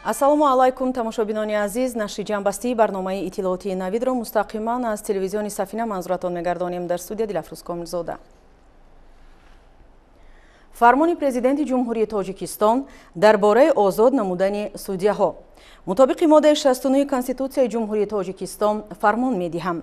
ассалому алайкум тамошобинони азиз, нашри ҷанбастии барномаи иттилоотии навидро мустақиман аз телевизиони Сафина манзуратон мегардонем. Дар студия Дилафрӯз Комилзода. фармони президенти ҷумҳурии Тоҷикистон дар бораи озод намудани судяҳо. мутобиқи моддаи 69 Конститутсияи ҷумҳурии Тоҷикистон фармон медиҳам.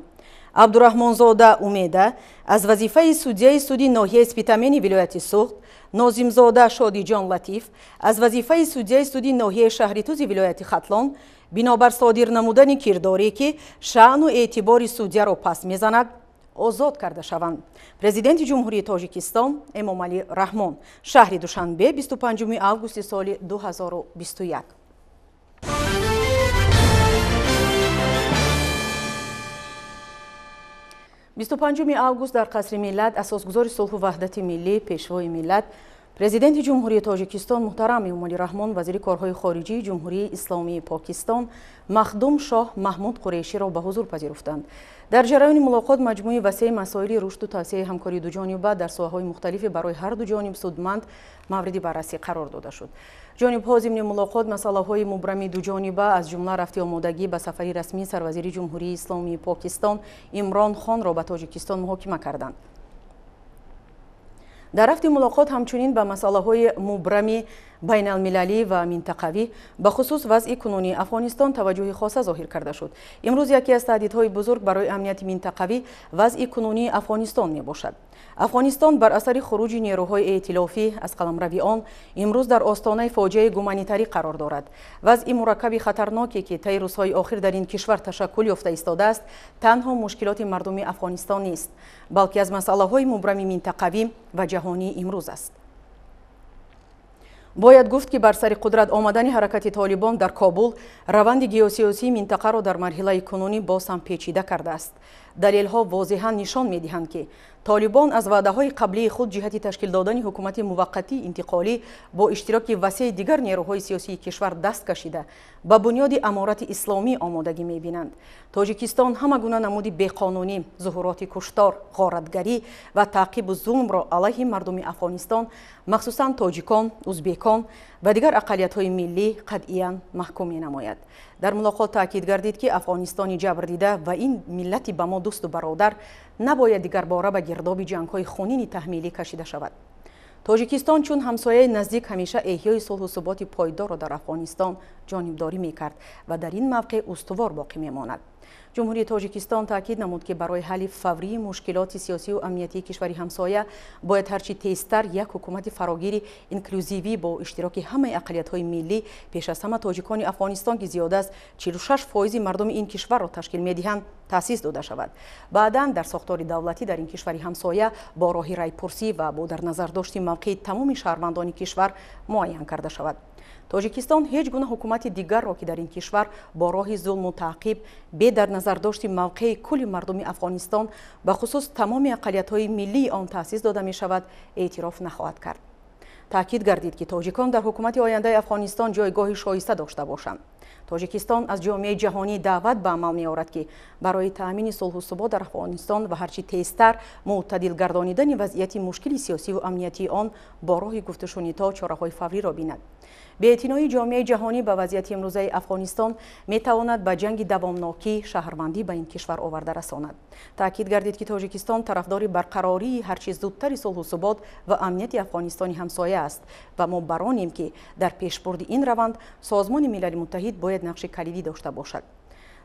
Абдураҳмонзода Умеда аз вазифаи судяи суди ноҳияи Спитамени вилояти Суғд, Нозимзода Шодиҷон Латиф аз вазифаи судяи суди ноҳияи шаҳри Тузи вилояти Хатлон бинобар содир намудани кирдоре ки шаъну эътибори судяро пас мезанад, озод карда шаванд. Президенти ҷумҳурии Тоҷикистон Эмомалӣ Раҳмон, шаҳри Душанбе, 25 августи соли 2021. август дар қасри миллат асосгузори сулҳу ваҳдати миллӣ, пешвои миллат, президенти ҷумҳурии Тоҷикистон муҳтарам Эмомалӣ Раҳмон, вазири корҳои хориҷии ҷумҳурии исломии Покистон Махдум Шоҳ Маҳмуд Қуреширо ба ҳузур пазируфтанд. дар ҷараёни мулоқот маҷмӯи васеи масоили рушду тавсеяи ҳамкории дуҷониба дар соҳаҳои мухталифе барои ҳарду ҷониб судманд мавриди баррасӣ қарор дода шуд. ҷонибҳо зимни мулоқот масъалаҳои мубрами дуҷониба аз ҷумла рафти омодагӣ ба сафари расмии сарвазири ҷумҳурии исломии Покистон Имрон Хонро ба Тоҷикистон муҳокима карданд. дар рафти мулоқот ҳамчунин ба масъалаҳои мубрами байналмилалӣ ва минтақавӣ ба хусус вазъи кунунии Афғонистон таваҷҷӯҳи хоса зоҳир карда шуд. имрӯз яке аз таҳдидҳои бузург барои амнияти минтақавӣ вазъи кунунии Афғонистон мебошад. Афғонистон бар асари хуруҷи нерӯҳои эътилофӣ аз қаламрави он имрӯз дар остонаи фоҷиаи гуманитарӣ қарор дорад. вазъи мураккаби хатарноке ки таи рӯзҳои охир дар ин кишвар ташаккул ёфта истодааст, танҳо мушкилоти мардуми Афғонистон нест, балки аз масъалаҳои мубрами минтақавӣ ва ҷаҳонии имрӯз аст. бояд гуфт ки бар сари қудрат омадани ҳаракати Толибон дар Кобул раванди геосиёсии минтақаро дар марҳилаи кунунӣ боз ҳам печида кардааст. далелҳо возеҳан нишон медиҳанд ки Толибон аз ваъдаҳои қаблии худ ҷиҳати ташкил додани ҳукумати муваққатии интиқолӣ бо иштироки васеъи дигар нерӯҳои сиёсии кишвар даст кашида ба бунёди аморати исломӣ омодагӣ мебинанд. Тоҷикистон ҳама гуна намуди беқонунӣ, зуҳуроти куштор, ғоратгарӣ ва таъқибу зулмро алайҳи мардуми Афғонистон, махсусан тоҷикон, узбекон ва дигар ақалиятҳои миллӣ қатъиян маҳкум менамояд. дар мулоқот таъкид гардид ки Афғонистони ҷабрдида ва ин миллати ба мо дӯсту бародар набояд дигар бора ба гирдоби ҷангҳои хунини таҳмилӣ кашида шавад. Тоҷикистон чун ҳамсояи наздик ҳамеша эҳёи сулҳу суботи пойдорро дар Афғонистон ҷонибдорӣ мекард ва дар ин мавқеъ устувор боқӣ мемонад. ҷумҳурии Тоҷикистон таъкид намуд ки барои ҳалли фаврии мушкилоти сиёсию амниятии кишвари ҳамсоя бояд ҳарчи тезтар як ҳукумати фарогири инклюзивӣ бо иштироки ҳамаи ақалиятҳои миллӣ, пеш аз ҳама тоҷикони Афғонистон ки зиёда аз 46% мардуми ин кишварро ташкил медиҳанд, таъсис дода шавад. баъдан дар сохтори давлатӣ дар ин кишвари ҳамсоя бо роҳи райпурсӣ ва бо дар назардошти мавқеи тамоми шаҳрвандони кишвар муайян карда шавад. Тоҷикистон ҳеҷ гуна ҳукумати дигарро ки дар ин кишвар бо роҳи зулму таъқиб бе дар назардошти мавқеи кулли мардуми Афғонистон ба хусус тамоми ақалиятҳои миллии он таъсис дода мешавад, эътироф нахоҳад кард. таъкид гардид ки тоҷикон дар ҳукумати ояндаи Афғонистон ҷойгоҳи шоиста дошта бошанд. тоҷикистон аз ҷомеаи ҷаҳонӣ даъват ба амал меорад ки барои таъмини сулҳу субот дар Афғонистон ва ҳарчи тезтар муътадил гардонидани вазъияти мушкили сиёсиву амниятии он бо роҳи гуфтушунидҳо чораҳои фавриро бинад. беэътиноии ҷомеаи ҷаҳонӣ ба вазъияти имрӯзаи Афғонистон метавонад ба ҷанги давомнокӣ шаҳрвандӣ ба ин кишвар оварда расонад. таъкид гардид ки Тоҷикистон тарафдори барқарории ҳарчи зудтари сулҳу субот ва амнияти Афғонистони ҳамсоя аст ва мо бар онем ки дар пешбурди ин раванд Созмони Милали Муттаҳид бояд нақши калидӣ дошта бошад.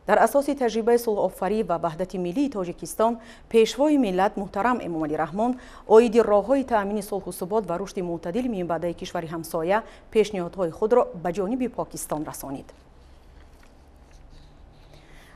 дар асоси таҷрибаи сулҳофарӣ ва ваҳдати миллии Тоҷикистон, пешвои миллат муҳтарам Эмомалӣ Раҳмон оиди роҳҳои таъмини сулҳу субот ва рушди мӯътадили миёнбаъдаи кишвари ҳамсоя пешниҳодҳои худро ба ҷониби Покистон расонид.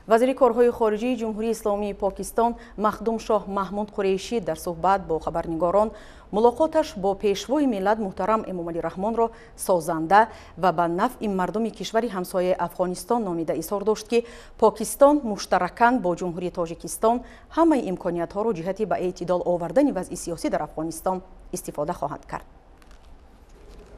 вазири корҳои хориҷии ҷумҳурии исломии Покистон Махдум Шоҳ Маҳмуд Қурешӣ дар суҳбат бо хабарнигорон мулоқоташ бо пешвои миллат муҳтарам Эмомалӣ Раҳмонро созанда ва ба нафъи мардуми кишвари ҳамсояи Афғонистон номида изҳор дошт ки Покистон муштаракан бо ҷумҳурии Тоҷикистон ҳамаи имкониятҳоро ҷиҳати ба эътидол овардани вазъи сиёсӣ дар Афғонистон истифода хоҳад кард.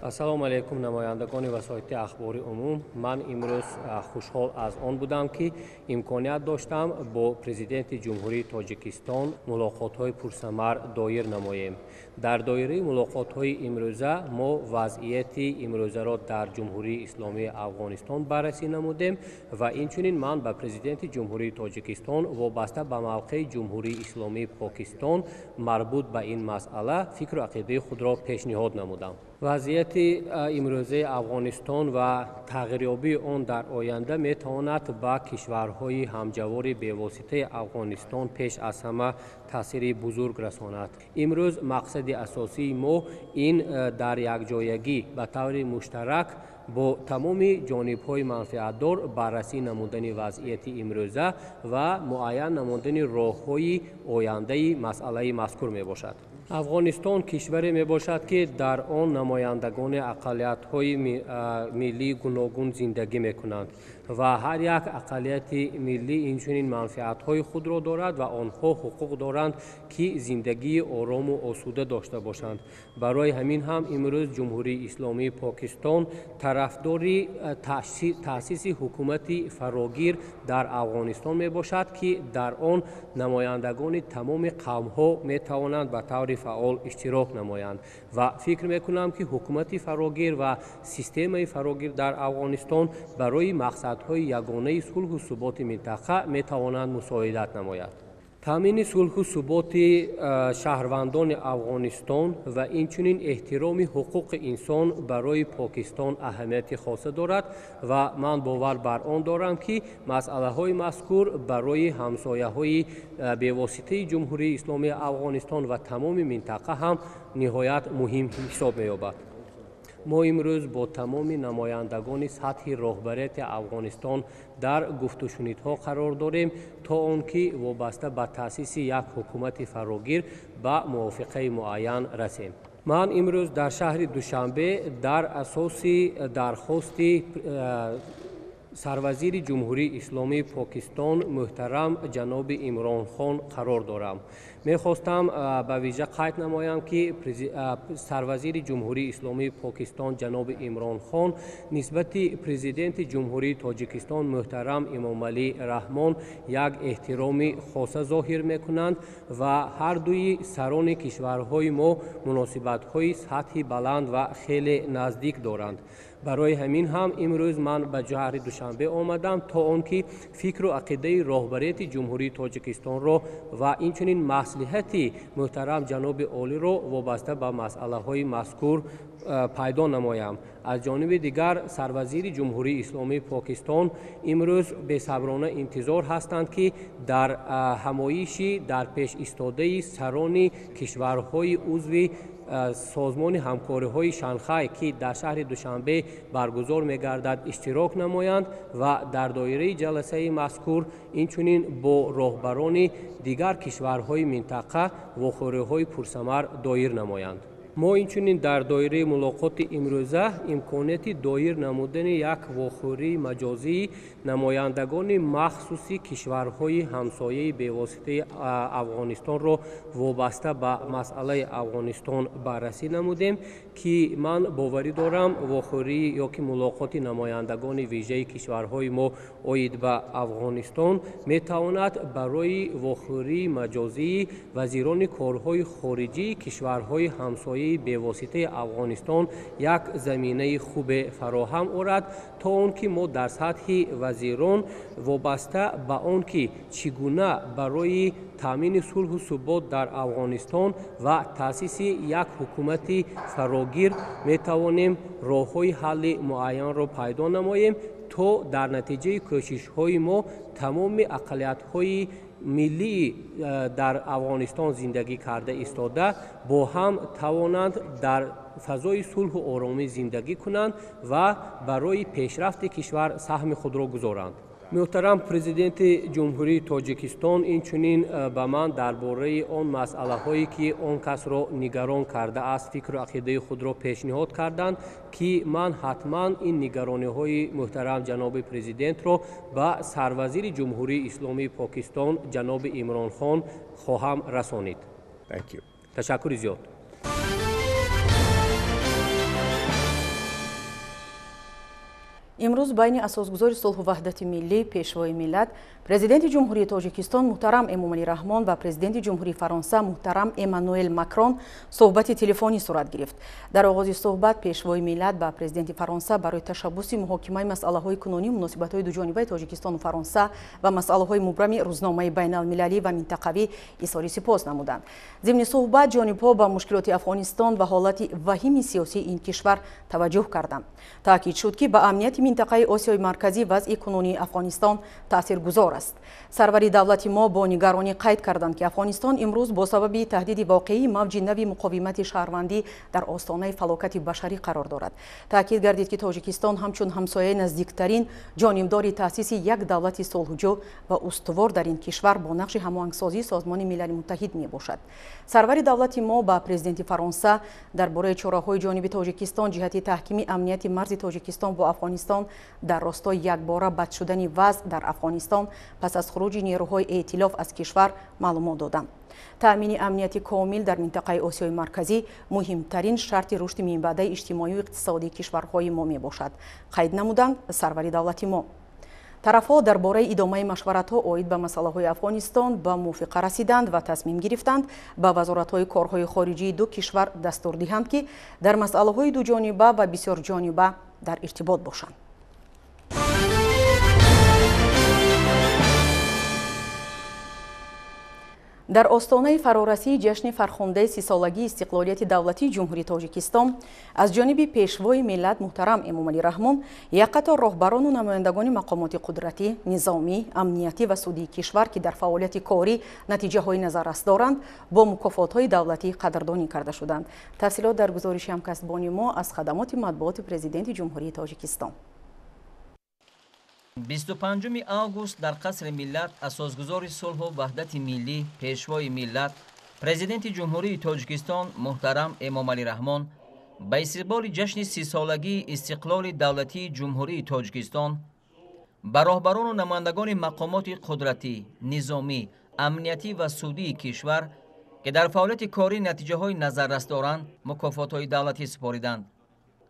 ассалому алайкум намояндагони васоити ахбори умум. Ман имрӯз хушҳол аз он будам ки имконият доштам бо президенти ҷумҳурии Тоҷикистон мулоқотҳои пурсамар доир намоем. Дар доираи мулоқотҳои имрӯза мо вазъияти имрӯзаро дар ҷумҳурии исломии Афғонистон баррасӣ намудем ва инчунин ман ба президенти ҷумҳурии Тоҷикистон вобаста ба мавқеи ҷумҳурии исломии Покистон марбут ба ин масъала фикру ақидаи худро пешниҳод намудам. вазъияти имрӯзаи Афғонистон ва тағйирёбии он дар оянда метавонад ба кишварҳои ҳамҷавори бевоситаи Афғонистон пеш аз ҳама таъсири бузург расонад. имрӯз мақсади асосии мо ин дар якҷоягӣ ба таври муштарак бо тамоми ҷонибҳои манфиатдор баррасӣ намудани вазъияти имрӯза ва муайян намудани роҳҳои ояндаи масъалаи мазкур мебошад. Афғонистон кишваре мебошад ки дар он намояндагони ақалиятҳои миллии гуногун зиндагӣ мекунанд ва ҳар як ақалияти миллӣ инчунин манфиатҳои худро дорад ва онҳо ҳуқуқ доранд ки зиндагии орому осуда дошта бошанд. барои ҳамин ҳам имрӯз ҷумҳурии исломии Покистон тарафдори таъсиси ҳукумати фарогир дар Афғонистон мебошад ки дар он намояндагони тамоми қавмҳо метавонанд ба таври фаъол иштирок намоянд ва фикр мекунам ки ҳукумати фарогир ва системаи фарогир дар Афғонистон барои мақсадҳои ягонаи сулҳу суботи минтақа метавонанд мусоидат намояд. таъмини сулҳу суботи шаҳрвандони Афғонистон ва инчунин эҳтироми ҳуқуқи инсон барои Покистон аҳамияти хоса дорад ва ман бовар бар он дорам ки масъалаҳои мазкур барои ҳамсояҳои бевоситаи ҷумҳурии исломии Афғонистон ва тамоми минтақа ҳам ниҳоят муҳим ҳисоб меёбад. мо имрӯз бо тамоми намояндагони сатҳи роҳбарияти Афғонистон дар гуфтушунидҳо қарор дорем то он ки вобаста ба таъсиси як ҳукумати фарогир ба мувофиқаи муайян расем. ман имрӯз дар шаҳри Душанбе дар асоси дархости сарвазири ҷумҳурии исломии Покистон муҳтарам ҷаноби Имронхон қарор дорам. мехостам ба виҷа қайд намоям ки сарвазири ҷумҳурии исломии Покистон ҷаноби Имронхон нисбати президенти ҷумҳурии Тоҷикистон муҳтарам Эмомалӣ Раҳмон як эҳтироми хоса зоҳир мекунанд ва ҳардуи сарони кишварҳои мо муносибатҳои сатҳи баланд ва хеле наздик доранд. барои ҳамин ҳам имрӯз ман ба шаҳри Душанбе омадам то он ки фикру ақидаи роҳбарияти ҷумҳурии Тоҷикистонро ва инчунин маслиҳати муҳтарам ҷаноби олиро вобаста ба масъалаҳои мазкур пайдо намоям. аз ҷониби дигар сарвазири ҷумҳурии исломии Покистон имрӯз бесаброна интизор ҳастанд ки дар ҳамоиши дар пеш истодаи сарони кишварҳои узви созмони ҳамкориҳои Шанхай ки дар шаҳри Душанбе баргузор мегардад иштирок намоянд ва дар доираи ҷаласаи мазкур инчунин бо роҳбарони дигар кишварҳои минтақа вохӯриҳои пурсамар доир намоянд. мо инчунин дар доираи мулоқоти имрӯза имконияти доир намудани як вохӯрии маҷозии намояндагони махсуси кишварҳои ҳамсояи бевоситаи Афғонистонро вобаста ба масъалаи Афғонистон баррасӣ намудем ки ман боварӣ дорам вохӯрии ёки мулоқоти намояндагони вижаи кишварҳои мо оид ба Афғонистон метавонад барои вохӯрии маҷозии вазирони корҳои хориҷии кишварҳои ҳамсояи бевоситаи Афғонистон як заминаи хубе фароҳам орад то он ки мо дар сатҳи вазирон вобаста ба он ки чӣ гуна барои таъмини сулҳу субот дар Афғонистон ва таъсиси як ҳукумати фарогир метавонем роҳҳои ҳалли муайянро пайдо намоем то дар натиҷаи кӯшишҳои мо тамоми ақалиятҳои миллии дар Афғонистон зиндагӣ карда истода бо ҳам тавонанд дар фазои сулҳу оромӣ зиндагӣ кунанд ва барои пешрафти кишвар саҳми худро гузоранд. муҳтарам президенти ҷумҳурии Тоҷикистон инчунин ба ман дар бораи он масъалаҳое ки он касро нигарон кардааст фикру ақидаи худро пешниҳод карданд ки ман ҳатман ин нигарониҳои муҳтарам ҷаноби президентро ба сарвазири ҷумҳурии исломии Покистон ҷаноби Имронхон хоҳам расонид. ташаккури зиёд. имрӯз байни асосгузори сулҳу ваҳдати миллӣ пешвои миллат президенти ҷумҳурии тоҷикистон муҳтарам Эмомалӣ Раҳмон ва президенти ҷумҳурии Фаронса муҳтарам Эммануэл Макрон суҳбати телефонӣ сурат гирифт. Дар оғози суҳбат пешвои миллат ба президенти Фаронса барои ташаббуси муҳокимаи масъалаҳои кунунӣ муносибатҳои дуҷонибаи Тоҷикистону Фаронса ва масъалаҳои мубрами рӯзномаи байналмилалӣ ва минтақавӣ изҳори сипос намуданд. зимни суҳбат ҷонибҳо ба мушкилоти Афғонистон ва ҳолати ваҳими сиёсии ин кишвар таваҷҷӯҳ карданд. таъкид шуд ки ба амнияти минтақаи Осиёи марказӣ вазъи кунунии Афғонистон таъсиргузор аст. Сарвари давлати мо бо нигаронӣ қайд карданд ки Афғонистон имрӯз бо сабаби таҳдиди воқеии мавҷи нави муқовимати шаҳрвандӣ дар остонаи фалокати башарӣ қарор дорад. таъкид гардид ки Тоҷикистон ҳамчун ҳамсояи наздиктарин ҷонибдори таъсиси як давлати сулҳуҷӯ ва устувор дар ин кишвар бо нақши ҳамоҳангсозии Созмони Милали Муттаҳид мебошад. Сарвари давлати мо ба президенти Фаронса дар бораи чораҳои ҷониби Тоҷикистон ҷиҳати таҳкими амнияти марзи Тоҷикистон бо Афғонистон дар ростои якбора бад шудани вазъ дар Афғонистон пас аз хуруҷи нерӯҳои эътилоф аз кишвар маълумот доданд. таъмини амнияти комил дар минтақаи Осиёи марказӣ муҳимтарин шарти рушди минбаъдаи иҷтимоию иқтисодии кишварҳои мо мебошад, қайд намуданд сарвари давлати мо. тарафҳо дар бораи идомаи машваратҳо оид ба масъалаҳои Афғонистон ба мувофиқа расиданд ва тасмим гирифтанд ба вазоратҳои корҳои хориҷии ду кишвар дастур диҳанд ки дар масъалаҳои дуҷониба ва бисёрҷониба дар иртибот бошанд. дар остонаи фарорасии ҷашни фархондаи сисолагии истиқлолияти давлатии ҷумҳурии Тоҷикистон аз ҷониби пешвои миллат муҳтарам Эмомалӣ Раҳмон як қатор роҳбарону намояндагони мақомоти қудратӣ, низомӣ, амнияти ва судии кишвар ки дар фаъолияти корӣ натиҷаҳои назаррас доранд бо мукофотҳои давлатӣ қадрдонӣ карда шуданд. тафсилот дар гузориши ҳамкасбони мо аз хадамоти матбуоти президенти ҷумҳурии Тоҷикистон. 25 август дар қасри миллат асосгузори сулҳу ваҳдати миллӣ пешвои миллат президенти ҷумҳурии Тоҷикистон муҳтарам Эмомалӣ Раҳмон ба истиқболи ҷашни сисолагии истиқлоли давлатии ҷумҳурии Тоҷикистон ба роҳбарону намояндагони мақомоти қудратӣ, низомӣ, амниятӣ ва судии кишвар ки дар фаъолияти корӣ натиҷаҳои назаррас доранд мукофотҳои давлатӣ супориданд.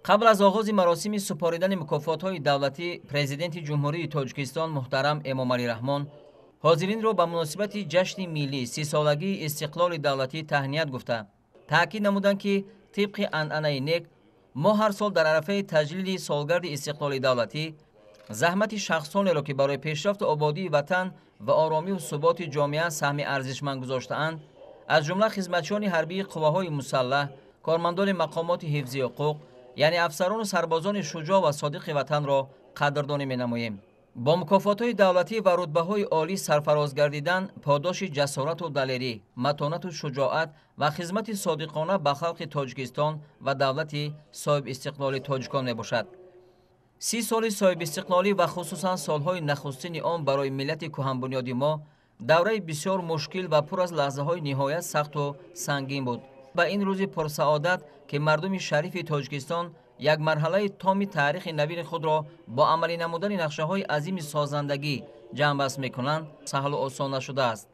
қабл аз оғози маросими супоридани мукофотҳои давлатӣ президенти ҷумҳурии Тоҷикистон муҳтарам Эмомалӣ Раҳмон ҳозиринро ба муносибати ҷашни миллӣ сисолагии истиқлоли давлатӣ таҳният гуфта таъкид намуданд ки тибқи анъанаи нек мо ҳар сол дар арафаи таҷлили солгарди истиқлоли давлатӣ заҳмати шахсонеро ки барои пешрафту ободии ватан ва оромию суботи ҷомеа саҳми арзишманд гузоштаанд аз ҷумла хизматчиёни ҳарбии қувваҳои мусаллаҳ, кормандони мақомоти ҳифзи ҳуқуқ, яъне афсарону сарбозони шуҷоъ ва содиқи ватанро қадрдонӣ менамоем. бо мукофотҳои давлатӣ ва рутбаҳои олӣ сарфароз гардидан подоши ҷасорату далерӣ, матонату шуҷоат ва хизмати содиқона ба халқи Тоҷикистон ва давлати соҳибистиқлоли тоҷикон мебошад. 30 соли соҳибистиқлолӣ ва хусусан солҳои нахустини он барои миллати кӯҳанбунёди мо давраи бисёр мушкил ва пур аз лаҳзаҳои ниҳоят сахту сангин буд. ба ин рӯзи пурсаодат ки мардуми шарифи Тоҷикистон як марҳалаи томи таърихи навини худро бо амалӣ намудани нақшаҳои азими созандагӣ ҷамъбаст мекунанд, саҳлу осон нашудааст.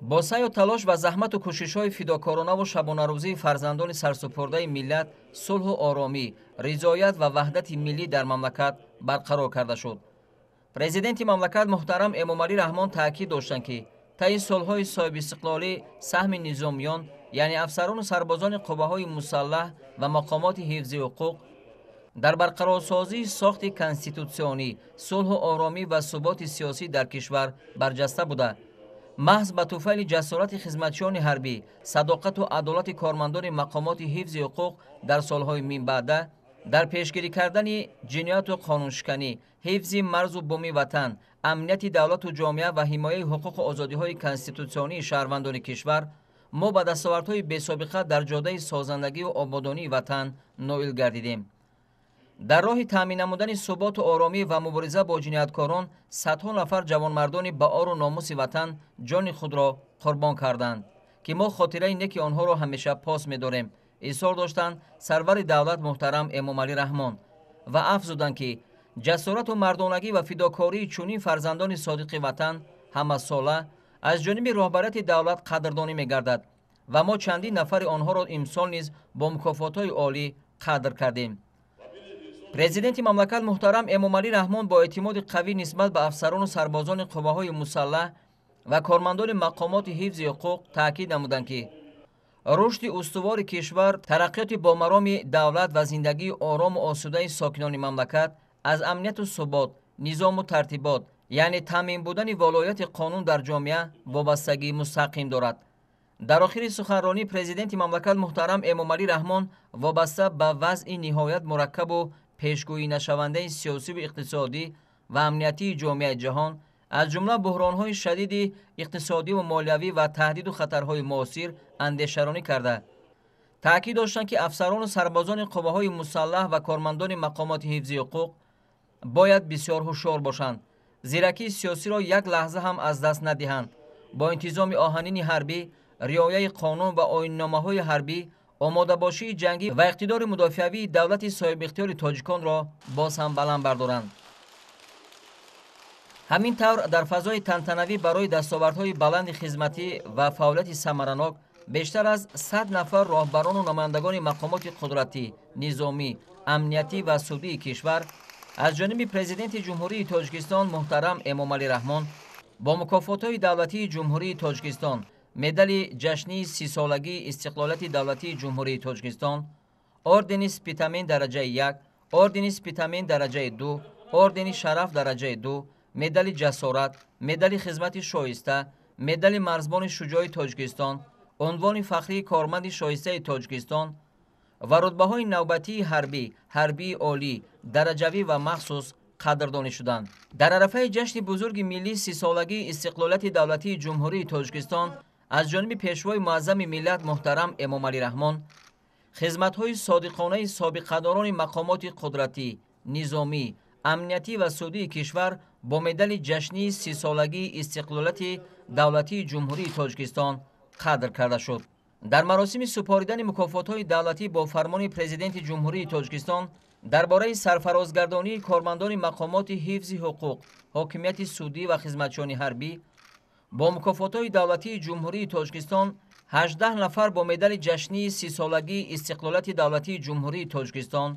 бо саъю талош ва заҳмату кӯшишҳои фидокоронаву шабонарӯзии фарзандони сарсупурдаи миллат сулҳу оромӣ, ризоят ва ваҳдати миллӣ дар мамлакат барқарор карда шуд. президенти мамлакат муҳтарам Эмомалӣ Раҳмон таъкид доштанд ки таи солҳои соҳибистиқлолӣ саҳми низомиён яъне афсарону сарбозони қувваҳои мусаллаҳ ва мақомоти ҳифзи ҳуқуқ дар барқарорсозии сохти конститутсионӣ, сулҳу оромӣ ва суботи сиёсӣ дар кишвар барҷаста буда, маҳз ба туфайли ҷасорати хизматчиёни ҳарбӣ, садоқату адолати кормандони мақомоти ҳифзи ҳуқуқ дар солҳои минбаъда дар пешгирӣ кардани ҷинояту қонуншиканӣ, ҳифзи марзу буми ватан, амнияти давлату ҷомеа ва ҳимояи ҳуқуқу озодиҳои конститутсионии шаҳрвандони кишвар мо ба дастовардҳои бесобиқа дар ҷодаи созандагию ободонии ватан ноил гардидем. дар роҳи таъмин намудани суботу оромӣ ва мубориза бо ҷинояткорон садҳо нафар ҷавонмардони ба ору номуси ватан ҷони худро қурбон карданд ки мо хотираи неки онҳоро ҳамеша пос медорем, изҳор доштанд сарвари давлат муҳтарам Эмомалӣ Раҳмон ва афзуданд ки ҷасорату мардонагӣ ва фидокории чунин фарзандони содиқи ватан ҳамасола аз ҷониби роҳбарияти давлат қадрдонӣ мегардад ва мо чандин нафари онҳоро имсол низ бо мукофотҳои олӣ қадр кардем. президенти мамлакат муҳтарам Эмомалӣ Раҳмон бо эътимоди қавӣ нисбат ба афсарону сарбозони қувваҳои мусаллаҳ ва кормандони мақомоти ҳифзи ҳуқуқ таъкид намуданд ки рушди устувори кишвар, тараққиёти бомароми давлат ва зиндагии орому осудаи сокинони мамлакат аз амнiyatu субот, низому тартибот, яъне таъмин будани волояти қонун дар ҷомеа вобастагии мустақим дорад. дар охири суханронӣ президенти мамлакат муҳтарам Эмомалӣ Раҳмон вобаста ба вазъи ниҳоят мураккабу пешгӯинашавандаи сиёсиву иқтисодӣ ва амниятии ҷомеаи ҷаҳон, аз ҷумла буҳронҳои шадиди иқтисодиву молиявӣ ва таҳдиду хатарҳои муосир андешаронӣ карда, таъкид доштанд ки афсарону сарбозони қувваҳои мусаллаҳ ва кормандони мақомоти ҳифзи ҳуқуқ бояд бисёр ҳушёр бошанд, зиракии сиёсиро як лаҳза ҳам аз даст надиҳанд, бо интизоми оҳанини ҳарбӣ, риояи қонун ва оинномаҳои ҳарбӣ, омодабошии ҷангӣ ва иқтидори мудофиавии давлати соҳибихтиёри тоҷиконро боз ҳам баланд бардоранд. ҳамин тавр дар фазои тантанавӣ барои дастовардҳои баланди хизматӣ ва фаъолияти самаранок бештар аз 100 нафар роҳбарону намояндагони мақомоти қудратӣ, низомӣ, амниятӣ ва судии кишвар аз ҷониби президенти ҷумҳурии Тоҷикистон муҳтарам Эмомалӣ Раҳмон бо мукофотҳои давлатии ҷумҳурии Тоҷикистон, медали ҷашнии 30-солагии истиқлолияти давлатии ҷумҳурии Тоҷикистон, ордени Спитамин дараҷаи 1, ордени Спитамин дараҷаи 2, ордени Шараф дараҷаи 2, медали ҷасорат, медали хизмати шоиста, медали марзбони шуҷои Тоҷикистон, унвони фахрии корманди шоистаи Тоҷикистон ва рутбаҳои навбатии ҳарбӣ, ҳарбии олӣ, дараҷавӣ ва махсус қадрдонӣ шуданд. дар арафаи ҷашни бузурги миллии 30-солагии истиқлолияти давлатии ҷумҳурии Тоҷикистон аз ҷониби пешвои муаззами миллат муҳтарам Эмомалӣ Раҳмон хизматҳои содиқонаи собиқадорони мақомоти қудратӣ, низомӣ, амниятӣ ва судии кишвар бо медали ҷашнии 30-солагии истиқлолияти давлатии ҷумҳурии Тоҷикистон қадр карда шуд. дар маросими супоридани мукофотҳои давлатӣ бо фармони президенти ҷумҳурии Тоҷикистон дар бораи сарфарозгардонии кормандони мақомоти ҳифзи ҳуқуқ, ҳокимияти судӣ ва хизматчони ҳарбӣ бо мукофотҳои давлатии ҷумҳурии Тоҷикистон 18 нафар бо медали ҷашнии 30-солагии истиқлолияти давлатии ҷумҳурии Тоҷикистон,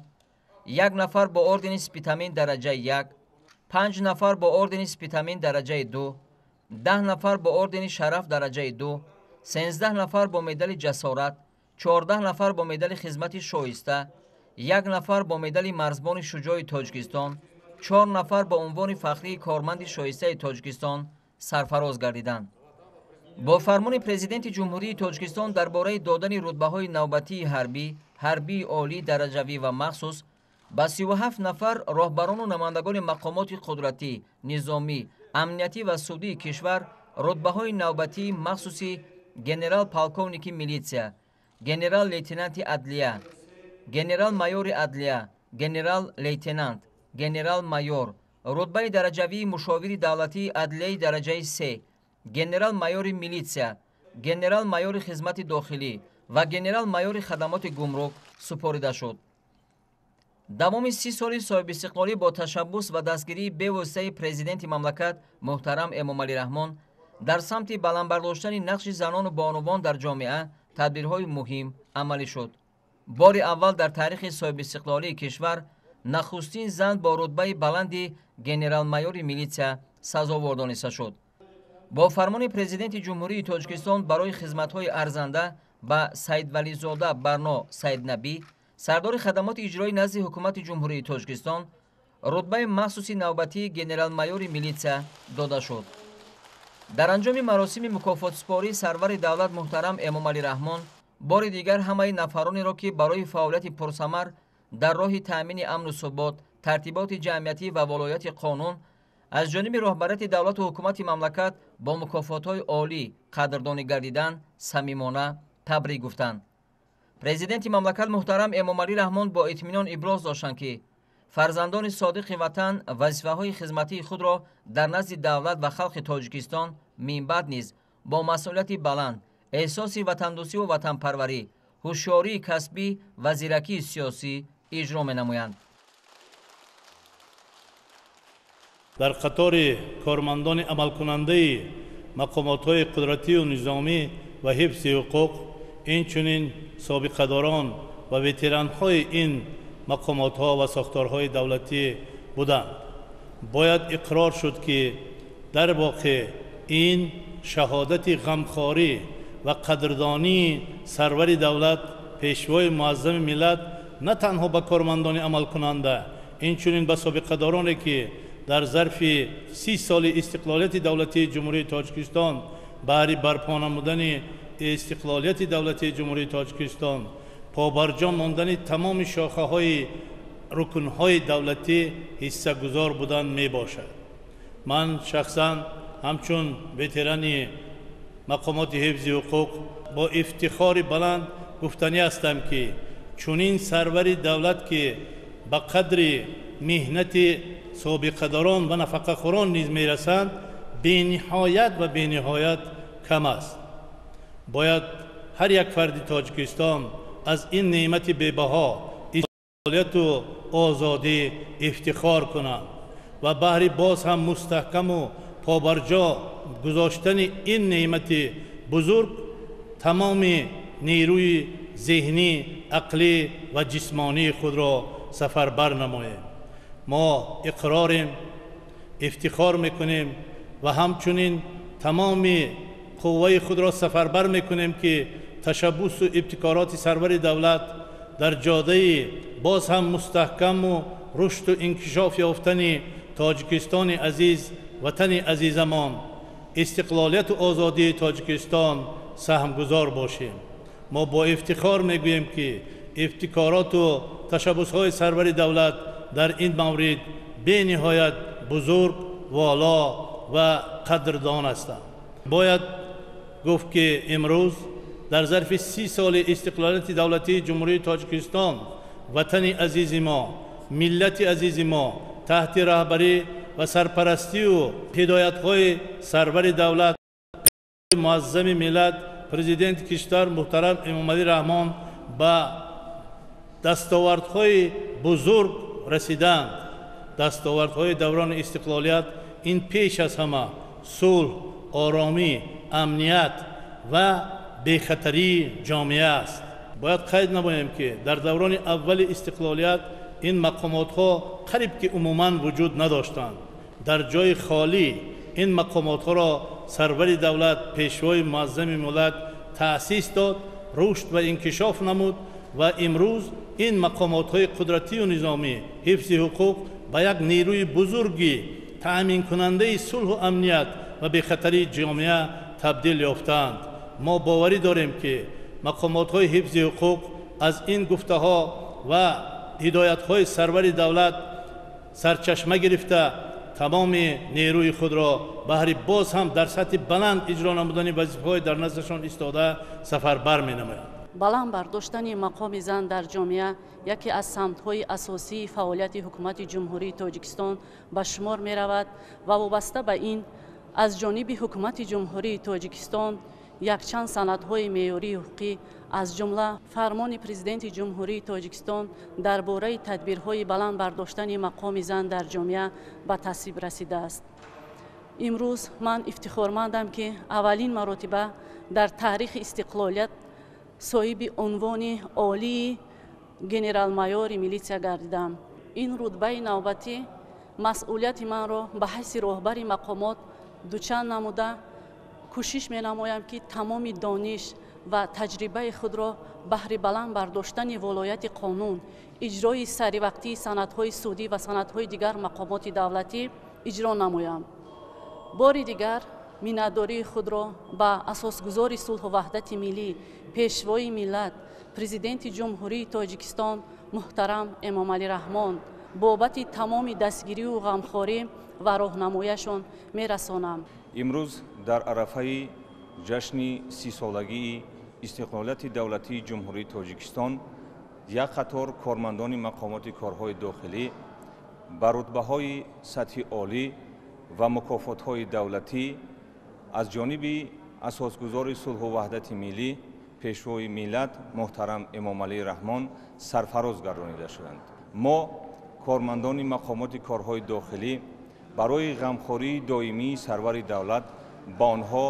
1 нафар бо ордени Спитамин дараҷаи 1, 5 нафар бо ордени Спитамин дараҷаи 2, 10 нафар бо ордени Шараф дараҷаи 2, 13 нафар бо медали ҷасорат, 14 нафар бо медали хизмати шоиста, 1 нафар бо медали марзбони шуҷои Тоҷикистон, 4 нафар бо унвони фахрии корманди шоистаи Тоҷикистон сарфароз гардиданд. бо фармони президенти ҷумҳурии Тоҷикистон дар бораи додани рутбаҳои навбатии ҳарбӣ, ҳарбии олӣ, дараҷавӣ ва махсус ба 37 нафар роҳбарону намояндагони мақомоти қудратӣ, низомӣ, амниятӣ ва судии кишвар рутбаҳои навбатии махсуси генерал-полковники милитсия, генерал-лейтенанти адлия, генерал-майори адлия, генерал-лейтенант, генерал-майор, рутбаи дараҷавии мушовири давлатии адлияи дараҷаи 3, генерал-майори милитсия, генерал-майори хизмати дохилӣ ва генерал-майори хадамоти гумрук супорида шуд. давоми 30 соли соҳибистиқлолӣ бо ташаббус ва дастгирии бевоситаи президенти мамлакат муҳтарам Эмомалӣ Раҳмон дар самти баландбардоштани нақши занону бонувон дар ҷомеа тадбирҳои муҳим амалӣ шуд. бори аввал дар таърихи соҳибистиқлолии кишвар нахустин зан бо рутбаи баланди генерал-майори милитсия сазовор дониста шуд. бо фармони президенти ҷумҳурии Тоҷикистон барои хизматҳои арзанда ба Саидвализода Барно Саиднабӣ, сардори хадамоти иҷроӣ назди ҳукумати ҷумҳурии Тоҷикистон, рутбаи махсуси навбатии генерал-майори милитсия дода шуд. дар анҷоми маросими мукофотсупории сарвари давлат муҳтарам Эмомалӣ Раҳмон бори дигар ҳамаи нафаронеро ки барои фаъолияти пурсамар дар роҳи таъмини амну субот, тартиботи ҷамъиятӣ ва волояти қонун аз ҷониби роҳбарияти давлату ҳукумати мамлакат бо мукофотҳои олӣ қадрдонӣ гардидан самимона табрик гуфтанд. президенти мамлакат муҳтарам Эмомалӣ Раҳмон бо итминон иброз доштанд ки фарзандони содиқи ватан вазифаҳои хизматии худро дар назди давлат ва халқи Тоҷикистон минбаъд низ бо масъулияти баланд, эҳсоси ватандӯстиву ватанпарварӣ, ҳушёрии касбӣ ва зиракии сиёсӣ иҷро менамоянд. дар қатори кормандони амалкунандаи мақомотҳои қудратию низомӣ ва ҳифзи ҳуқуқ, инчунин собиқадорон ва ветеранҳои ин مقامات‌ها و ساختارهای دولتی بودند. باید اقرار شد که در واقع این شهادت غمخواری و قدردانی سرور دولت پیشوای معظم ملت نه تنها به کارمندان عمل کننده، اینچنین به سابقه‌دارانی که در ظرف 30 سال استقلالیت دولتی جمهوری تاجیکستان برای برپا نمودن استقلالیت دولتی جمهوری تاجیکستان پابرجا ماندن تمام شاخه‌های رکن‌های دولتی حصه گذار بودن می باشد. من شخصا همچون وتران مقامات حفظ حقوق با افتخار بلند گفتنی هستم که چنین سرور دولت که به قدر مهنت سابقه‌داران و نفقه‌خوران نیز میرسند بی‌نهایت و بی‌نهایت کم است. باید هر یک فرد تاجیکستان از این نعمت بی‌بها استقلالیت و آزادی افتخار کنند و بهر باز هم مستحکم و پابرجا گذاشتن این نعمت بزرگ تمام نیروی ذهنی، عقلی و جسمانی خود را سفربر نماییم. ما اقراریم، افتخار میکنیم و همچنین تمام قوه خود را سفربر میکنیم که تشبث و ابتکارات سرور دولت در جاده باز هم مستحکم و رشد و انکشاف یافتن تاجیکستان عزیز، وطن عزیزمان، استقلالیت و آزادی تاجیکستان سهمگذار باشیم. ما با افتخار میگوییم که ابتکارات و تشبث‌های سرور دولت در این مورد به نهایت بزرگ، والا و قدردان هستند. باید گفت که امروز در ظرف 30 سال استقلالیت دولتی جمهوری تاجیکستان وطن عزیز ما، ملت عزیز ما تحت رهبری و سرپرستی و هدایت‌های سرور دولت معظم ملت پرزیدنت کشور محترم امامعلی رحمان به دستاوردهای بزرگ رسیدند. دستاوردهای دوران استقلالیت این پیش از همه صلح، آرامی، امنیت و بی‌خطری جامعه است. باید قید نماییم که در دوران اول استقلالیت این مقامات‌ها قریب که عموماً وجود نداشتند. در جای خالی این مقامات‌ها را سرور دولت پیشوای معظم ملت تأسیس داد، رشد و انکشاف نمود و امروز این مقامات‌های قدرتی و نظامی حفظ حقوق به یک نیروی بزرگی تأمین کننده صلح و امنیت و بی‌خطری جامعه تبدیل یافتند. ما باوری داریم که مقامات‌های حفظ حقوق از این گفته‌ها و هدایت‌های سرور دولت سرچشمه گرفته تمام نیروی خود را بهر باز هم در سطح بلند اجرا نمودن وظیفه‌های در نزدشان ایستاده سفربر می‌نمایند. баланд бардоштани мақоми зан дар ҷомеа яке аз самтҳои асосии фаъолияти ҳукумати ҷумҳурии тоҷикистон ба шумор меравад ва вобаста ба ин аз ҷониби ҳукумати ҷумҳурии тоҷикистон якчанд санадҳои меъёрии ҳуқуқӣ аз ҷумла фармони президенти ҷумҳурии тоҷикистон дар бораи тадбирҳои баланд бардоштани мақоми зан дар ҷомеа ба тасвиб расидааст. имрӯз ман ифтихормандам ки аввалин маротиба дар таърихи истиқлолият соҳиби унвони олии генерал-майёри милитсия гардидам. ин рутбаи навбатӣ масъулияти манро ба ҳайси роҳбари мақомот дучанд намуда кӯшиш менамоям ки тамоми дониш ва таҷрибаи худро баҳри баланд бардоштани волояти қонун, иҷрои саривақтии санадҳои судӣ ва санадҳои дигар мақомоти давлатӣ иҷро намоям. бори дигар миннатдории худро ба асосгузори сулҳу ваҳдати миллӣ, пешвои миллат, президенти ҷумҳурии тоҷикистон муҳтарам эмомалӣ раҳмон бобати тамоми дастгирию ғамхорӣ ва роҳнамояшон мерасонам. имрӯз дар арафаи ҷашни 30-солагии истиқлолияти давлатии ҷумҳурии тоҷикистон як қатор кормандони мақомоти корҳои дохилӣ ба рутбаҳои сатҳи олӣ ва мукофотҳои давлатӣ аз ҷониби асосгузори сулҳу ваҳдати миллӣ пешвои миллат муҳтарам эмомалӣ раҳмон сарфароз гардонида шуданд. мо кормандони мақомоти корҳои дохилӣ барои ғамхории доимии сарвари давлат ба онҳо